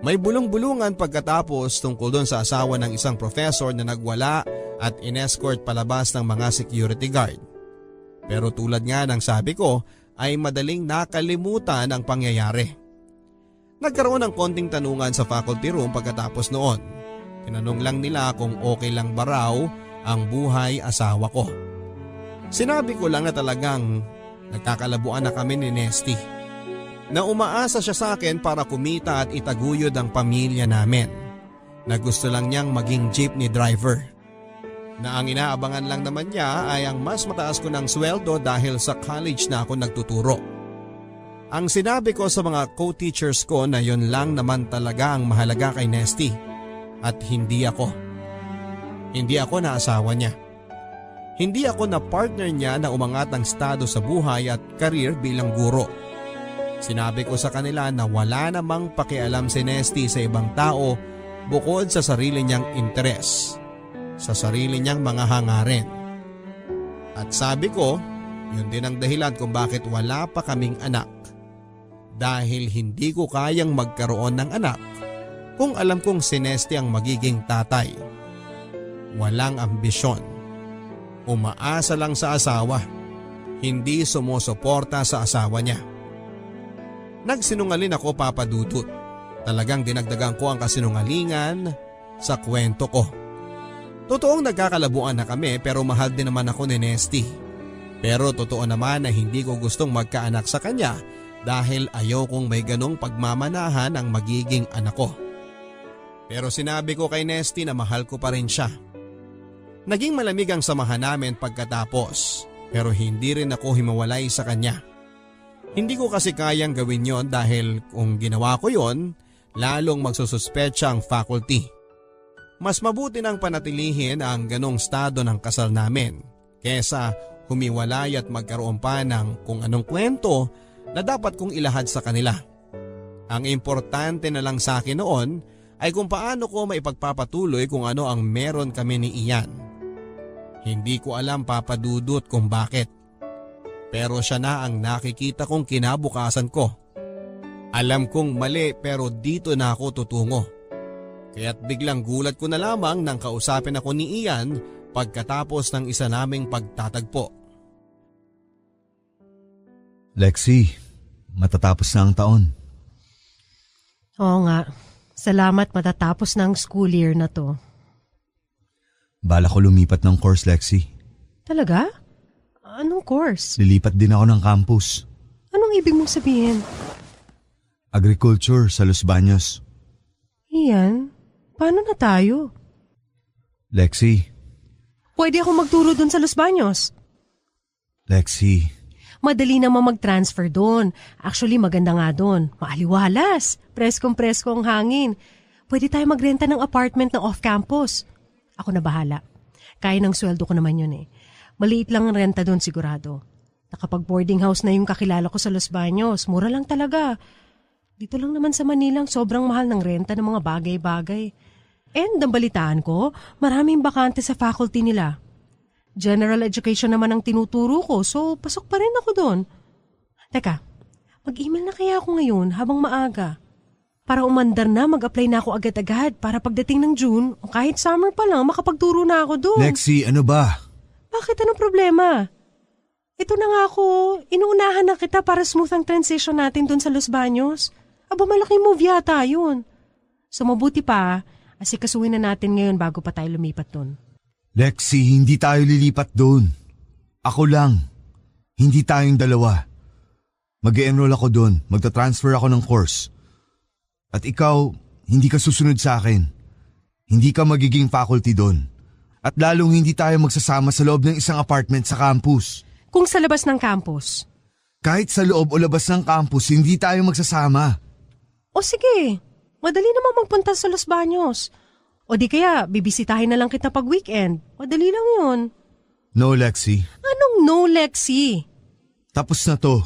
B: May bulong-bulungan pagkatapos tungkol doon sa asawa ng isang professor na nagwala at inescort palabas ng mga security guard. Pero tulad nga ng sabi ko ay madaling nakalimutan ang pangyayari. Nagkaroon ng konting tanungan sa faculty room pagkatapos noon. Tinanong lang nila kung okay lang ba raw ang buhay asawa ko. Sinabi ko lang na talagang nagkakalabuan na kami ni Nesty. Na umaasa siya sa akin para kumita at itaguyod ang pamilya namin. Na gusto lang niyang maging jeepney driver. Na ang inaabangan lang naman niya ay ang mas mataas ko ng sweldo dahil sa college na ako nagtuturo. Ang sinabi ko sa mga co-teachers ko na yon lang naman talaga ang mahalaga kay Nesty at hindi ako. Hindi ako na asawa niya. Hindi ako na partner niya na umangat ang estado sa buhay at karir bilang guro. Sinabi ko sa kanila na wala namang pakialam si Nesty sa ibang tao bukod sa sarili niyang interes, sa sarili niyang mga hangarin. At sabi ko, yun din ang dahilan kung bakit wala pa kaming anak. Dahil hindi ko kayang magkaroon ng anak kung alam kong si Nesty ang magiging tatay. Walang ambisyon. Umaasa lang sa asawa. Hindi sumusuporta sa asawa niya. Nagsinungaling ako, Papa Dudut. Talagang dinagdagan ko ang kasinungalingan sa kwento ko. Totoong nagkakalabuan na kami pero mahal din naman ako ni Nesty. Pero totoo naman na hindi ko gustong magkaanak sa kanya dahil ayaw kong may ganong pagmamanahan ang magiging anak ko. Pero sinabi ko kay Nesty na mahal ko pa rin siya. Naging malamig ang samahan namin pagkatapos pero hindi rin ako himawalay sa kanya. Hindi ko kasi kayang gawin yon dahil kung ginawa ko yon, lalong magsususpecha ang faculty. Mas mabuti nang panatilihin ang ganong estado ng kasal namin kesa humiwalay at magkaroon pa ng kung anong kwento na dapat kong ilahad sa kanila. Ang importante na lang sa akin noon ay kung paano ko maipagpapatuloy kung ano ang meron kami ni Ian. Hindi ko alam, Papa Dudut, kung bakit. Pero siya na ang nakikita kong kinabukasan ko. Alam kong mali pero dito na ako tutungo. Kaya't biglang gulat ko na lamang nang kausapin ako ni Ian pagkatapos ng isa naming pagtatagpo.
F: Lexi, matatapos na ang taon.
C: Oo nga. Salamat matatapos na ang school year na to.
F: Bala ko lumipat ng course, Lexi.
C: Talaga? Anong course?
F: Lilipat din ako ng campus.
C: Anong ibig mong sabihin?
F: Agriculture sa Los Baños.
C: Iyan, paano na tayo?
F: Lexi.
C: Pwede ako magturo dun sa Los Baños.
F: Lexi.
C: Madali naman mag-transfer doon. Actually, maganda nga doon. Maaliwalas. Preskong-presko ang hangin. Pwede tayo magrenta ng apartment na off-campus. Ako na bahala. Kaya ng sweldo ko naman yun eh. Maliit lang ang renta doon sigurado. Nakapag-boarding house na yung kakilala ko sa Los Baños. Mura lang talaga. Dito lang naman sa Manila, sobrang mahal ng renta ng mga bagay-bagay. And ang balitaan ko, maraming bakante sa faculty nila. General education naman ang tinuturo ko, so pasok pa rin ako doon. Teka, mag-email na kaya ako ngayon habang maaga. Para umandar na, mag-apply na ako agad-agad para pagdating ng June o kahit summer pa lang, makapagturo na ako doon.
F: Lexi, ano ba?
C: Bakit? Anong problema? Ito na nga ako, inuunahan na kita para smooth ang transition natin doon sa Los Baños. Aba, malaking move yata yun. So mabuti pa, asikasuhin na natin ngayon bago pa tayo lumipat doon.
F: Lexi, hindi tayo lilipat doon. Ako lang. Hindi tayong dalawa. Mag-e-enroll ako doon. Magta-transfer ako ng course. At ikaw, hindi ka susunod sa akin. Hindi ka magiging faculty doon. At lalong hindi tayo magsasama sa loob ng isang apartment sa campus.
C: Kung sa labas ng campus.
F: Kahit sa loob o labas ng campus, hindi tayo magsasama.
C: O sige, madali naman magpunta sa Los Baños. O di kaya, bibisitahin na lang kita pag weekend. Madali lang yun.
F: No, Lexi.
C: Anong no, Lexi?
F: Tapos na to.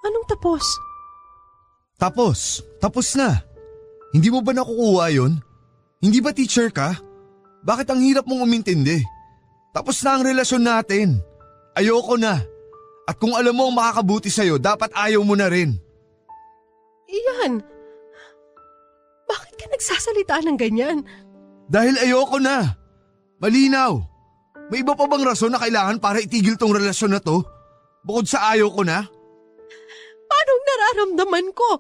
C: Anong tapos?
F: Tapos na. Hindi mo ba nakukuha yun? Hindi ba teacher ka? Bakit ang hirap mong umintindi? Tapos na ang relasyon natin. Ayoko na. At kung alam mo ang makakabuti sa'yo, dapat ayaw mo na rin.
C: Iyan, bakit ka nagsasalita ng ganyan?
F: Dahil ayoko na. Malinaw. May iba pa bang rason na kailangan para itigil tong relasyon na to? Bukod sa ayaw ko na?
C: Paanong nararamdaman ko?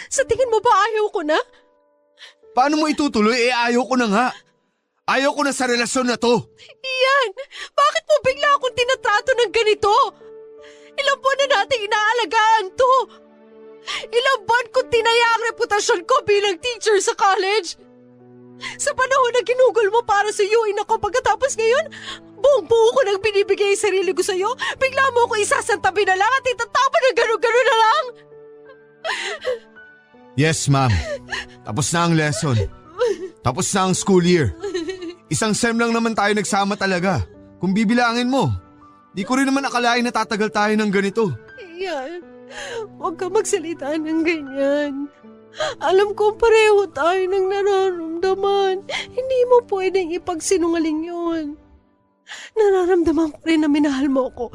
C: Sa tingin mo ba ayaw ko na?
F: Paano mo itutuloy? Ayaw ko na nga. Ayaw ko na sa relasyon na to.
C: Iyan, bakit mo bigla akong tinatrato ng ganito? Ilang buwan na nating inaalagaan to. Ilang buwan ko tinaya ang reputasyon ko bilang teacher sa college. Sa panahon na ginugol mo para sa UIN ako pagkatapos ngayon, buong-buo ko nang binibigay yung sarili ko sa'yo, bigla mo ako isasantabi na lang at itatapon ng gano'n-gano'n na lang.
F: Yes, ma'am. Tapos na ang lesson. Tapos na ang school year. Isang sem lang naman tayo nagsama talaga. Kung bibilangin mo, di ko rin naman akalain na tatagal tayo ng ganito.
C: Iyan, huwag ka magsalita ng ganyan. Alam ko pareho tayo ng nararamdaman. Hindi mo pwedeng ipagsinungaling yun. Nararamdaman ko rin na minahal mo ako.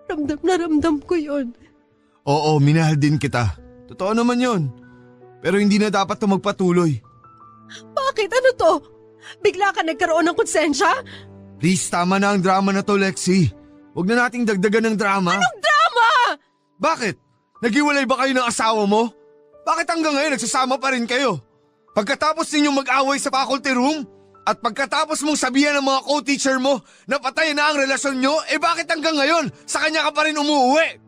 C: Ramdam na ramdam ko yun.
F: Oo, minahal din kita. Totoo naman yon. Pero hindi na dapat ito magpatuloy.
C: Bakit? Ano to? Bigla ka nagkaroon ng konsensya?
F: Please, tama na ang drama na to, Lexi. Huwag na nating dagdagan ng drama.
C: Anong drama?
F: Bakit? Naghiwalay ba kayo ng asawa mo? Bakit hanggang ngayon nagsasama pa rin kayo? Pagkatapos ninyong mag-away sa faculty room? At pagkatapos mong sabihan ng mga co-teacher mo na patay na ang relasyon nyo, bakit hanggang ngayon sa kanya ka pa rin umuwi?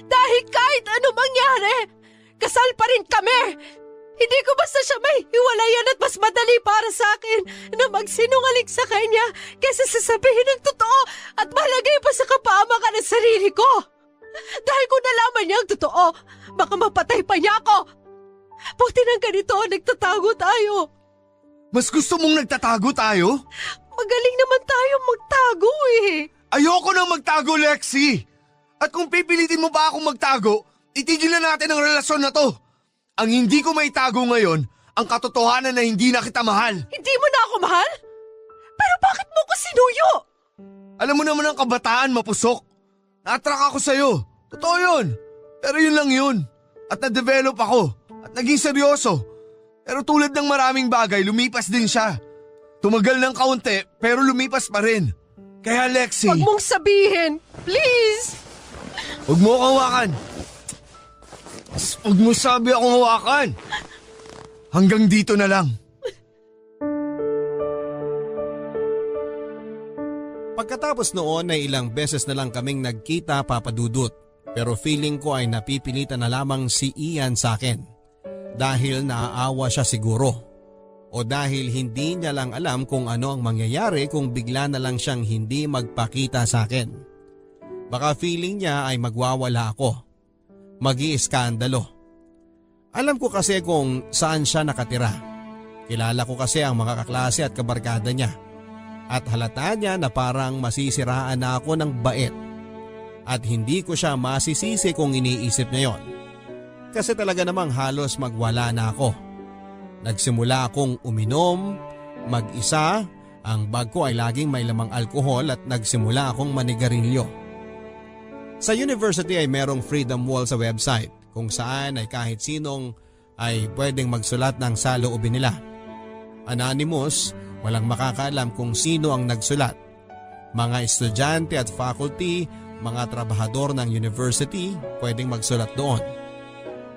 C: Dahil kahit ano mangyari, kasal pa rin kami. Hindi ko basta siya may hiwalayan at mas madali para sa akin na magsinungaling sa kanya kaysa sasabihin ng totoo at malagay pa sa kapahamakan ng sarili ko. Dahil kung nalaman niya ang totoo, baka mapatay pa niya ako. Buti nang ganito, nagtatago tayo.
F: Mas gusto mong nagtatago tayo?
C: Magaling naman tayo magtago eh.
F: Ayoko nang magtago, Lexi! At kung pipilitin mo pa akong magtago, itigil na natin ang relasyon na to. Ang hindi ko maitago ngayon, ang katotohanan na hindi na kita mahal.
C: Hindi mo na ako mahal? Pero bakit mo ko sinuyo?
F: Alam mo naman ang kabataan, mapusok. Na-attract ako sa'yo. Totoo yun. Pero yun lang yun. At na-develop ako. At naging seryoso. Pero tulad ng maraming bagay, lumipas din siya. Tumagal ng kaunti, pero lumipas pa rin. Kaya Lexi...
C: Huwag mong sabihin. Please!
F: Huwag mo akong hawakan. Huwag mo sabi akong hawakan. Hanggang dito na lang.
B: Pagkatapos noon ay ilang beses na lang kaming nagkita, Papa Dudut. Pero feeling ko ay napipilitan na lamang si Ian sa akin. Dahil naaawa siya siguro. O dahil hindi niya lang alam kung ano ang mangyayari kung bigla na lang siyang hindi magpakita sa akin. Baka feeling niya ay magwawala ako. Mag-iiskandalo. Alam ko kasi kung saan siya nakatira. Kilala ko kasi ang mga kaklase at kabarkada niya. At halata niya na parang masisiraan na ako ng bait. At hindi ko siya masisisi kung iniisip niya yon. Kasi talaga namang halos magwala na ako. Nagsimula akong uminom, mag-isa, ang bag ko ay laging may lamang alkohol at nagsimula akong manigarilyo. Sa university ay merong freedom wall sa website kung saan ay kahit sinong ay pwedeng magsulat ng saloobin nila. Anonymous, walang makakaalam kung sino ang nagsulat. Mga estudyante at faculty, mga trabahador ng university pwedeng magsulat doon.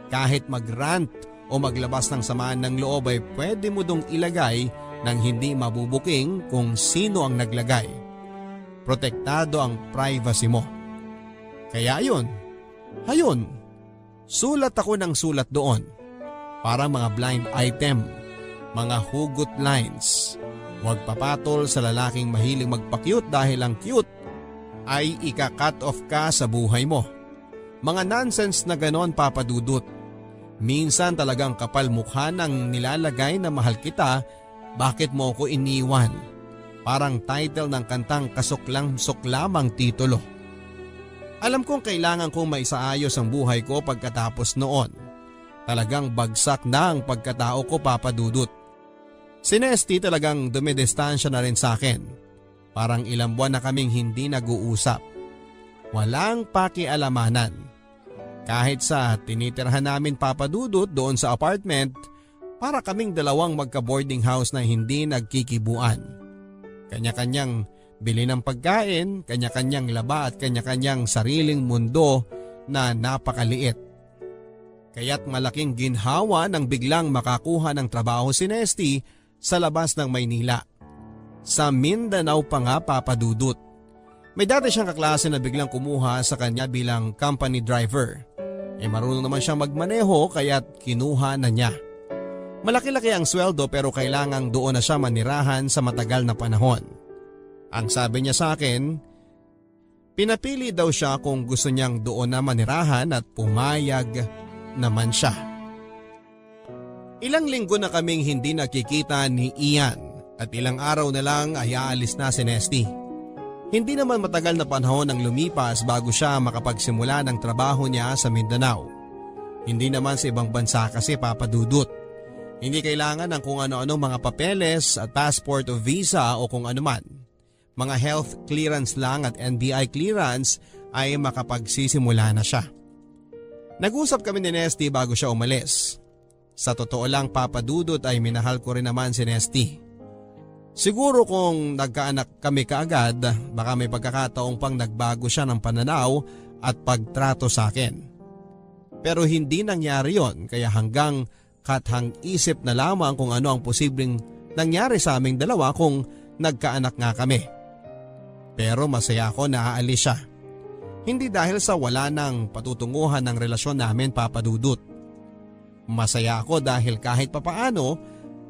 B: Kahit mag-rant o maglabas ng samaan ng loob ay pwede mo dong ilagay nang hindi mabubuking kung sino ang naglagay. Protektado ang privacy mo. Kaya sulat ako ng sulat doon. Parang mga blind item. Mga hugot lines. Huwag papatol sa lalaking mahiling magpa-cute dahil ang cute ay ika-cut off ka sa buhay mo. Mga nonsense na ganon, Papa Dudut. Minsan talagang kapal mukha ng nilalagay na mahal kita, bakit mo ko iniwan? Parang title ng kantang kasuklang-suklamang titulo. Alam kong kailangan kong maisaayos ang buhay ko pagkatapos noon. Talagang bagsak na ang pagkatao ko, Papa Dudut. Si Nesty talagang dumidistansya na rin sa akin. Parang ilang buwan na kaming hindi nag-uusap. Walang pakialamanan. Kahit sa tinitirhan namin, Papa Dudut, doon sa apartment, para kaming dalawang magka-boarding house na hindi nagkikibuan. Kanya-kanyang bili ng pagkain, kanya-kanyang laba at kanya-kanyang sariling mundo na napakaliit. Kaya't malaking ginhawa nang biglang makakuha ng trabaho si Nesty sa labas ng Maynila. Sa Mindanao pa nga, Papa Dudut. May dati siyang kaklase na biglang kumuha sa kanya bilang company driver. Marunong naman siyang magmaneho kaya't kinuha na niya. Malaki-laki ang sweldo pero kailangang doon na siya manirahan sa matagal na panahon. Ang sabi niya sa akin, pinapili daw siya kung gusto niyang doon na manirahan at pumayag naman siya. Ilang linggo na kaming hindi nakikita ni Ian at ilang araw na lang ay aalis na si Nesty. Hindi naman matagal na panahon ang lumipas bago siya makapagsimula ng trabaho niya sa Mindanao. Hindi naman sa ibang bansa kasi, Papa Dudut. Hindi kailangan ng kung ano-ano mga papeles at passport o visa o kung anuman. Mga health clearance lang at NBI clearance ay makapagsisimula na siya. Nag-usap kami ni Nesty bago siya umalis. Sa totoo lang, Papa Dudut, ay minahal ko rin naman si Nesty. Siguro kung nagkaanak kami kaagad, baka may pagkakataong pang nagbago siya ng pananaw at pagtrato sa akin. Pero hindi nangyari yon, kaya hanggang kathang isip na lamang kung ano ang posibleng nangyari sa aming dalawa kung nagkaanak nga kami. Pero masaya ako na aalis siya. Hindi dahil sa wala nang patutunguhan ng relasyon namin, Papa Dudut. Masaya ako dahil kahit papaano,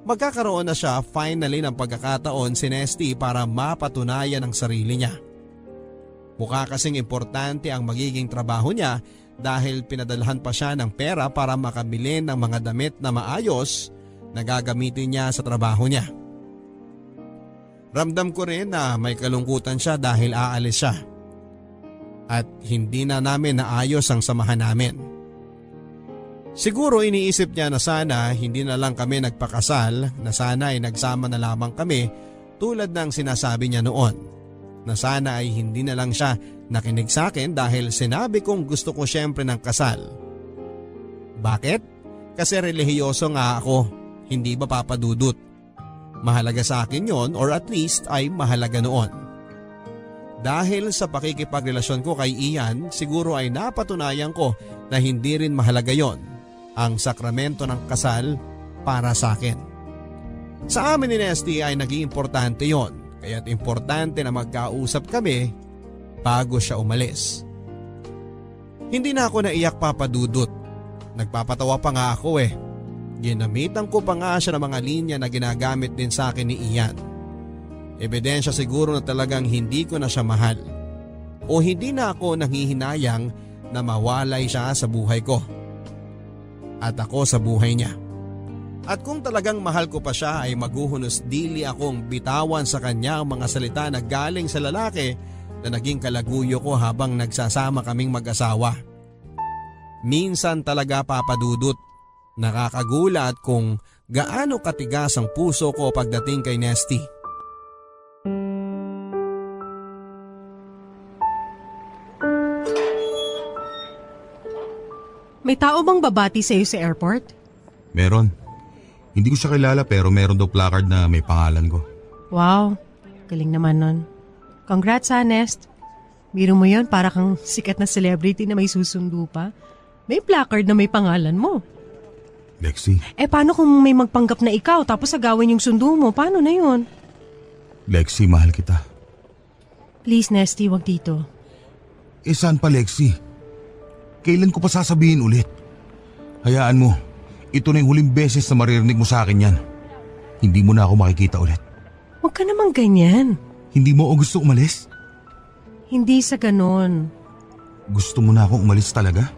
B: magkakaroon na siya finally ng pagkakataon si Nesty para mapatunayan ang sarili niya. Mukha kasing importante ang magiging trabaho niya dahil pinadalhan pa siya ng pera para makabili ng mga damit na maayos na gagamitin niya sa trabaho niya. Ramdam ko rin na may kalungkutan siya dahil aalis siya. At hindi na namin naayos ang samahan namin. Siguro iniisip niya na sana hindi na lang kami nagpakasal, na sana ay nagsama na lamang kami tulad ng sinasabi niya noon. Na sana ay hindi na lang siya nakinig sa akin dahil sinabi kong gusto ko syempre ng kasal. Bakit? Kasi relihiyoso nga ako, hindi ba, Papa Dudut? Mahalaga sa akin yon, or at least ay mahalaga noon. Dahil sa pakikipagrelasyon ko kay Ian, siguro ay napatunayan ko na hindi rin mahalaga yon, ang sakramento ng kasal para sa akin. Sa amin ni Nesty ay naging importante yon, kaya't importante na magkausap kami bago siya umalis. Hindi na ako naiyak, Papa Dudut. Nagpapatawa pa nga ako eh. Ginamitan ko pa nga siya ng mga linya na ginagamit din sa akin ni Ian. Ebidensya siguro na talagang hindi ko na siya mahal. O hindi na ako nanghihinayang na mawalay siya sa buhay ko. At ako sa buhay niya. At kung talagang mahal ko pa siya ay maghuhunos dili akong bitawan sa kanya ang mga salita na galing sa lalaki na naging kalaguyo ko habang nagsasama kaming mag-asawa. Minsan talaga, Papa Dudut, nakakagulat kung gaano katigas ang puso ko pagdating kay Nesty.
C: May tao bang babati sa'yo sa airport?
D: Meron. Hindi ko siya kilala pero meron daw placard na may pangalan ko.
C: Wow, galing naman nun. Congrats, Nest. Biro mo yun, para kang sikat na celebrity na may susundo pa. May placard na may pangalan mo.
D: Lexi.
C: Paano kung may magpanggap na ikaw tapos agawin yung sundo mo? Paano na yun?
D: Lexi, mahal kita.
C: Please, Nesty, wag dito.
D: Saan pa, Lexi? Kailan ko pa sasabihin ulit? Hayaan mo, ito na yung huling beses na maririnig mo sa akin yan. hindi mo na ako makikita ulit.
C: Huwag ka namang ganyan.
D: Hindi mo ako gusto umalis?
C: Hindi sa ganon.
D: Gusto mo na akong umalis talaga?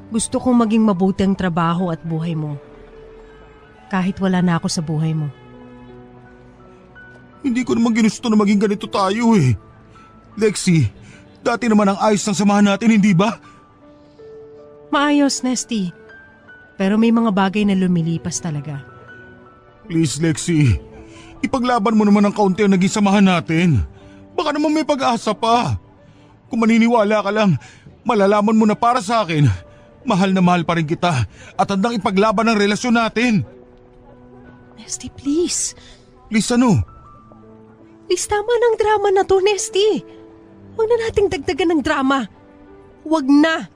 C: Gusto kong maging mabuti ang trabaho at buhay mo. Kahit wala na ako sa buhay mo.
D: Hindi ko naman ginusto na maging ganito tayo eh. Lexi, dati naman ang ayos ng samahan natin, hindi ba?
C: Maayos, Nesty. Pero may mga bagay na lumilipas talaga.
D: Please, Lexi. Ipaglaban mo naman ang kaunti ang naging samahan natin. Baka naman may pag-asa pa. Kung maniniwala ka lang, malalaman mo na para sa akin, mahal na mahal pa rin kita at handang ipaglaban ang relasyon natin.
C: Nesty, please.
D: Please ano?
C: Please, tama ng drama na to, Nesty. Huwag na nating dagdagan ng drama. Huwag na.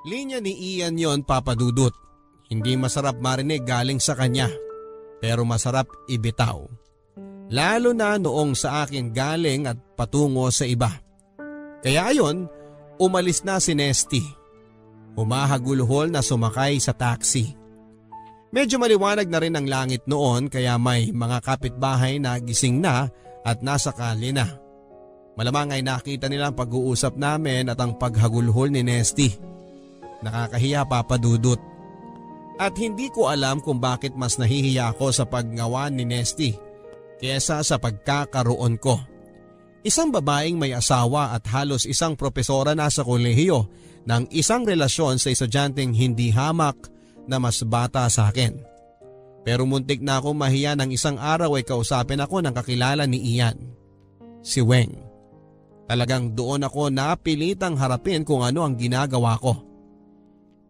B: Linya ni Ian yon, Papa Dudut. Hindi masarap marinig galing sa kanya, pero masarap ibitaw. Lalo na noong sa akin galing at patungo sa iba. Kaya ayon, umalis na si Nesty. Humahagulhol na sumakay sa taxi. Medyo maliwanag na rin ang langit noon kaya may mga kapitbahay na gising na at nasa kalye na. Malamang ay nakita nila ang pag-uusap namin at ang paghagulhol ni Nesty. Nakakahiya, Papa Dudut. At hindi ko alam kung bakit mas nahihiya ako sa paggawa ni Nesty kesa sa pagkakaroon ko. Isang babaeng may asawa at halos isang propesora na sa kolehiyo ng isang relasyon sa estudyanteng hindi hamak na mas bata sa akin. Pero muntik na akong mahiya ng isang araw ay kausapin ako ng kakilala ni Ian, si Weng. Talagang doon ako napilitang harapin kung ano ang ginagawa ko.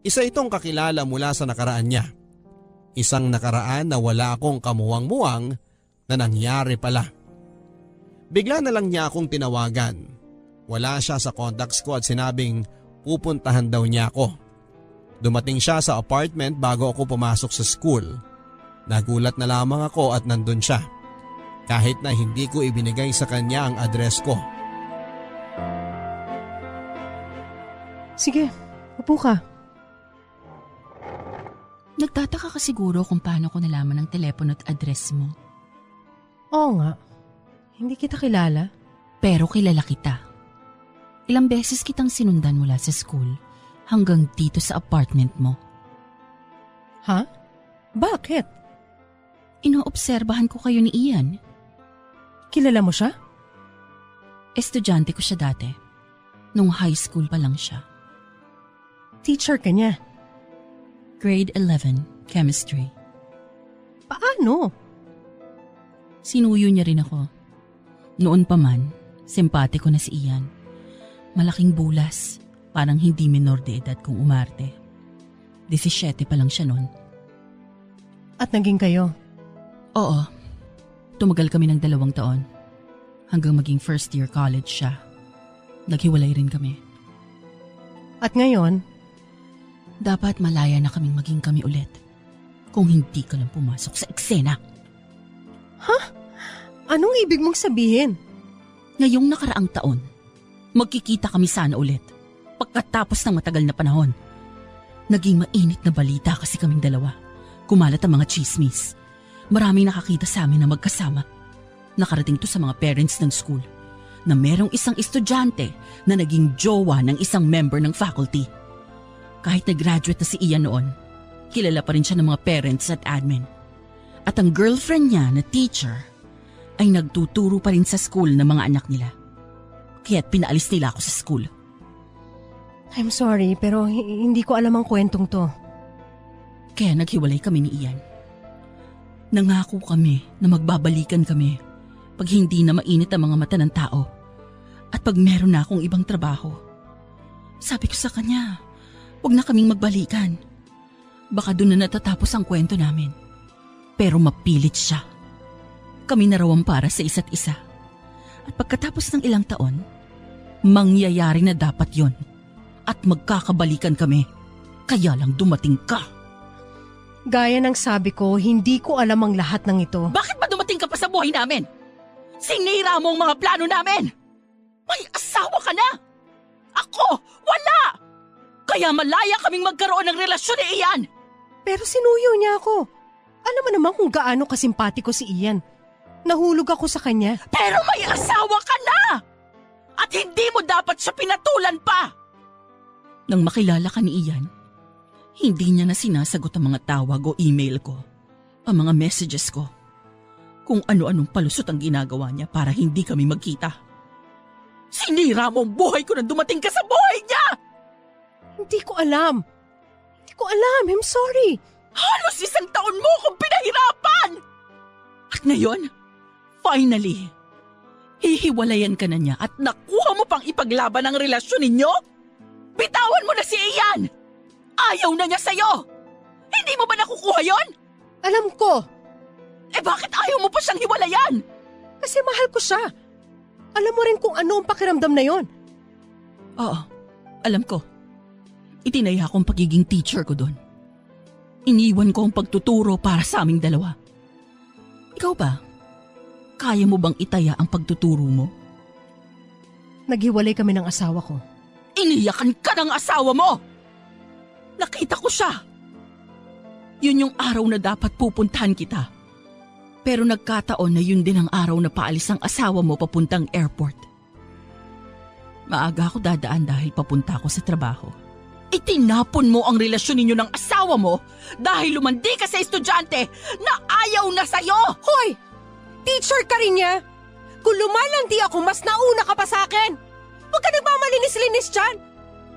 B: Isa itong kakilala mula sa nakaraan niya. Isang nakaraan na wala akong kamuwang-muwang na nangyari pala. Bigla na lang niya akong tinawagan. Wala siya sa contacts ko at sinabing pupuntahan daw niya ako. Dumating siya sa apartment bago ako pumasok sa school. Nagulat na lamang ako at nandun siya. Kahit na hindi ko ibinigay sa kanya ang address ko.
C: Sige, upo ka.
H: Nagtataka ka siguro kung paano ko nalaman ang telepono at address mo.
C: Oo nga. Hindi kita kilala.
H: Pero kilala kita. Ilang beses kitang sinundan mula sa school hanggang dito sa apartment mo.
C: Ha? Bakit?
H: Inoobserbahan ko kayo ni Ian.
C: Kilala mo siya?
H: Estudyante ko siya dati. Nung high school pa lang siya.
C: Teacher ka niya.
H: Grade 11, chemistry.
C: Paano?
H: Sinuyo niya rin ako. Noon pa man, simpatiko na si Ian. Malaking bulas, parang hindi minor de edad kung umarte. 17 pa lang siya noon.
C: At naging kayo?
H: Oo, tumagal kami ng 2 taon. Hanggang maging first year college siya. Naghiwalay rin kami.
C: At ngayon?
H: Dapat malaya na kaming maging kami ulit. Kung hindi ka lang pumasok sa eksena.
C: Ha? Anong ibig mong sabihin?
H: Ngayong nakaraang taon, magkikita kami sana ulit. Pagkatapos ng matagal na panahon. Naging mainit na balita kasi kaming dalawa. Kumalat ang mga chismis. Maraming nakakita sa amin na magkasama. Nakarating to sa mga parents ng school na merong isang estudyante na naging jowa ng isang member ng faculty. Kahit nag-graduate na si Ian noon, kilala pa rin siya ng mga parents at admin. At ang girlfriend niya na teacher ay nagtuturo pa rin sa school ng mga anak nila. Kaya't pinaalis nila ako sa school.
C: I'm sorry pero hindi ko alam ang kwentong to.
H: Kaya naghiwalay kami ni Ian. Nangako kami na magbabalikan kami pag hindi na mainit ang mga mata ng tao at pag meron na akong ibang trabaho. Sabi ko sa kanya, huwag na kaming magbalikan. Baka doon na natatapos ang kwento namin. Pero mapilit siya. Kami na raw ang para sa isa't isa. At pagkatapos ng ilang taon, mangyayari na dapat yon. At magkakabalikan kami. Kaya lang dumating ka.
C: Gaya ng sabi ko, hindi ko alam ang lahat ng ito.
H: Bakit ba dumating ka pa sa buhay namin? Sinira mo ang mga plano namin. May asawa ka na. Ako, wala. Kaya malaya kaming magkaroon ng relasyon ni Ian.
C: Pero sinuyo niya ako. Alam mo naman kung gaano kasimpatiko si Ian. Nahulog ako sa kanya.
H: Pero may asawa ka na! At hindi mo dapat siya pinatulan pa! Nang makilala ka ni Ian, hindi niya na sinasagot ang mga tawag o email ko, ang mga messages ko, kung ano-anong palusot ang ginagawa niya para hindi kami magkita. Sinira mo ang buhay ko nang dumating ka sa buhay niya!
C: Hindi ko alam. I'm sorry.
H: Halos 1 taon mo akong pinahirapan! At ngayon, finally, hihiwalayan ka na niya at nakuha mo pang ipaglaban ang relasyon ninyo? Bitawan mo na si Ian! Ayaw na niya sa'yo! Hindi mo ba nakukuha yon?
C: Alam ko.
H: Eh bakit ayaw mo pa siyang hiwalayan?
C: Kasi mahal ko siya. Alam mo rin kung ano ang pakiramdam na yon.
H: Oo, alam ko. Itinaya ko ang pagiging teacher ko doon. Iniwan ko ang pagtuturo para sa aming dalawa. Ikaw ba? Kaya mo bang itaya ang pagtuturo mo?
C: Naghiwalay kami ng asawa ko.
H: Iniyakan ka ng asawa mo! Nakita ko siya. Yun yung araw na dapat pupuntahan kita. Pero nagkataon na yun din ang araw na paalis ang asawa mo papuntang airport. Maaga ako dadaan dahil papunta ako sa trabaho. Itinapon mo ang relasyon ninyo ng asawa mo dahil lumandi ka sa estudyante na ayaw na sa'yo!
C: Hoy! Teacher ka rin niya! Kung lumalandi ako, mas nauna ka pa sa akin! Huwag ka nagmamalinis-linis dyan!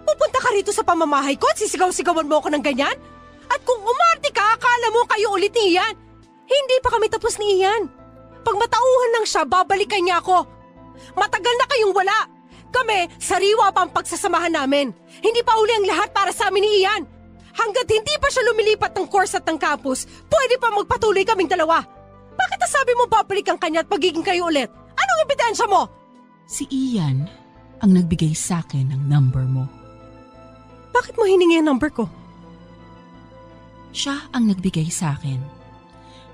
C: Pupunta ka rito sa pamamahay ko at sisigaw-sigawan mo ako ng ganyan? At kung umarte ka, akala mo kayo ulit ni Ian? Hindi pa kami tapos ni Ian. Pag matauhan lang siya, babalikan niya ako. Matagal na kayong wala. Kami, sariwa pa ang pagsasamahan namin. Hindi pa uli ang lahat para sa amin ni Ian. Hanggat hindi pa siya lumilipat ng course at ng campus, pwede pa magpatuloy kaming dalawa. Bakit nasabi mo babalikan kanya at pagiging kayo ulit? Anong ebidensya mo?
H: Si Ian ang nagbigay sa akin ng number mo.
C: Bakit mo hiningi ang number ko?
H: Siya ang nagbigay sa akin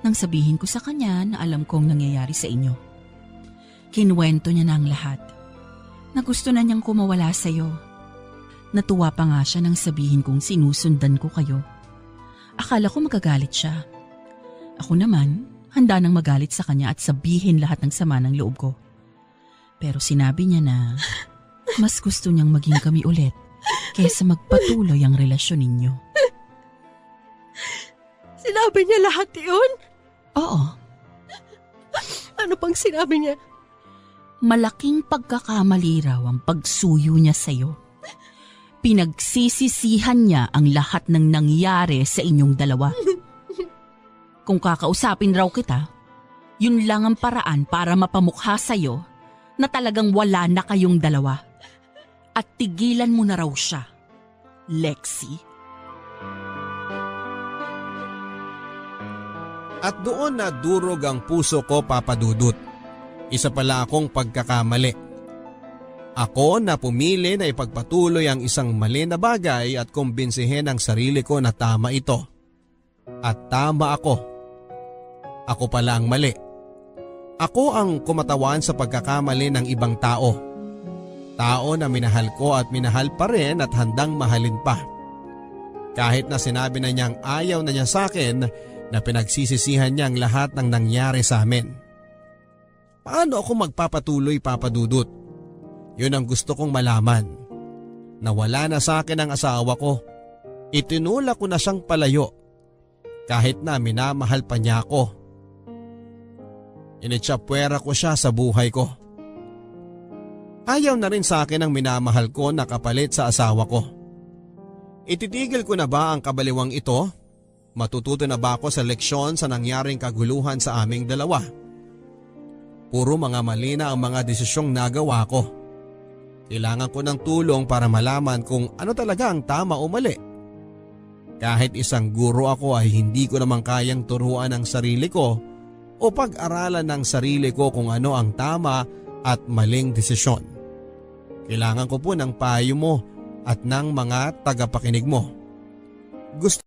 H: nang sabihin ko sa kanya na alam kong nangyayari sa inyo. Kinuwento niya na ang lahat. Na gusto na niyang kumawala sa'yo. Natuwa pa nga siya nang sabihin kong sinusundan ko kayo. Akala ko magagalit siya. Ako naman, handa nang magalit sa kanya at sabihin lahat ng sama ng loob ko. Pero sinabi niya na mas gusto niyang maging kami ulit kaysa magpatuloy ang relasyon ninyo.
C: Sinabi niya lahat yun?
H: Oo.
C: Ano pang sinabi niya?
H: Malaking pagkakamali raw ang pagsuyo niya sa'yo. Pinagsisisihan niya ang lahat ng nangyari sa inyong dalawa. Kung kakausapin raw kita, yun lang ang paraan para mapamukha sa'yo na talagang wala na kayong dalawa. At tigilan mo na raw siya, Lexi.
B: At doon na durog ang puso ko, Papa Dudut. Isa pala akong pagkakamali. Ako na pumili na ipagpatuloy ang isang mali na bagay at kumbinsihin ang sarili ko na tama ito. At tama ako. Ako pala ang mali. Ako ang kumatawan sa pagkakamali ng ibang tao. Tao na minahal ko at minahal pa rin at handang mahalin pa. Kahit na sinabi na niyang ayaw na niya sa akin na pinagsisisihan niya ang lahat ng nangyari sa amin. Paano ako magpapatuloy, Papa Dudut? Yun ang gusto kong malaman. Nawala na sa akin ang asawa ko. Itinulak ko na siyang palayo. Kahit na minamahal pa niya ako. Initsapwera ko siya sa buhay ko. Ayaw na rin sa akin ang minamahal ko na kapalit sa asawa ko. Ititigil ko na ba ang kabaliwang ito? Matututo na ba ako sa leksyon sa nangyaring kaguluhan sa aming dalawa? Puro mga mali na ang mga desisyong nagawa ko. Kailangan ko ng tulong para malaman kung ano talaga ang tama o mali. Kahit isang guro ako ay hindi ko naman kayang turuan ang sarili ko o pag-aralan ng sarili ko kung ano ang tama at maling desisyon. Kailangan ko po ng payo mo at ng mga tagapakinig mo. Gusto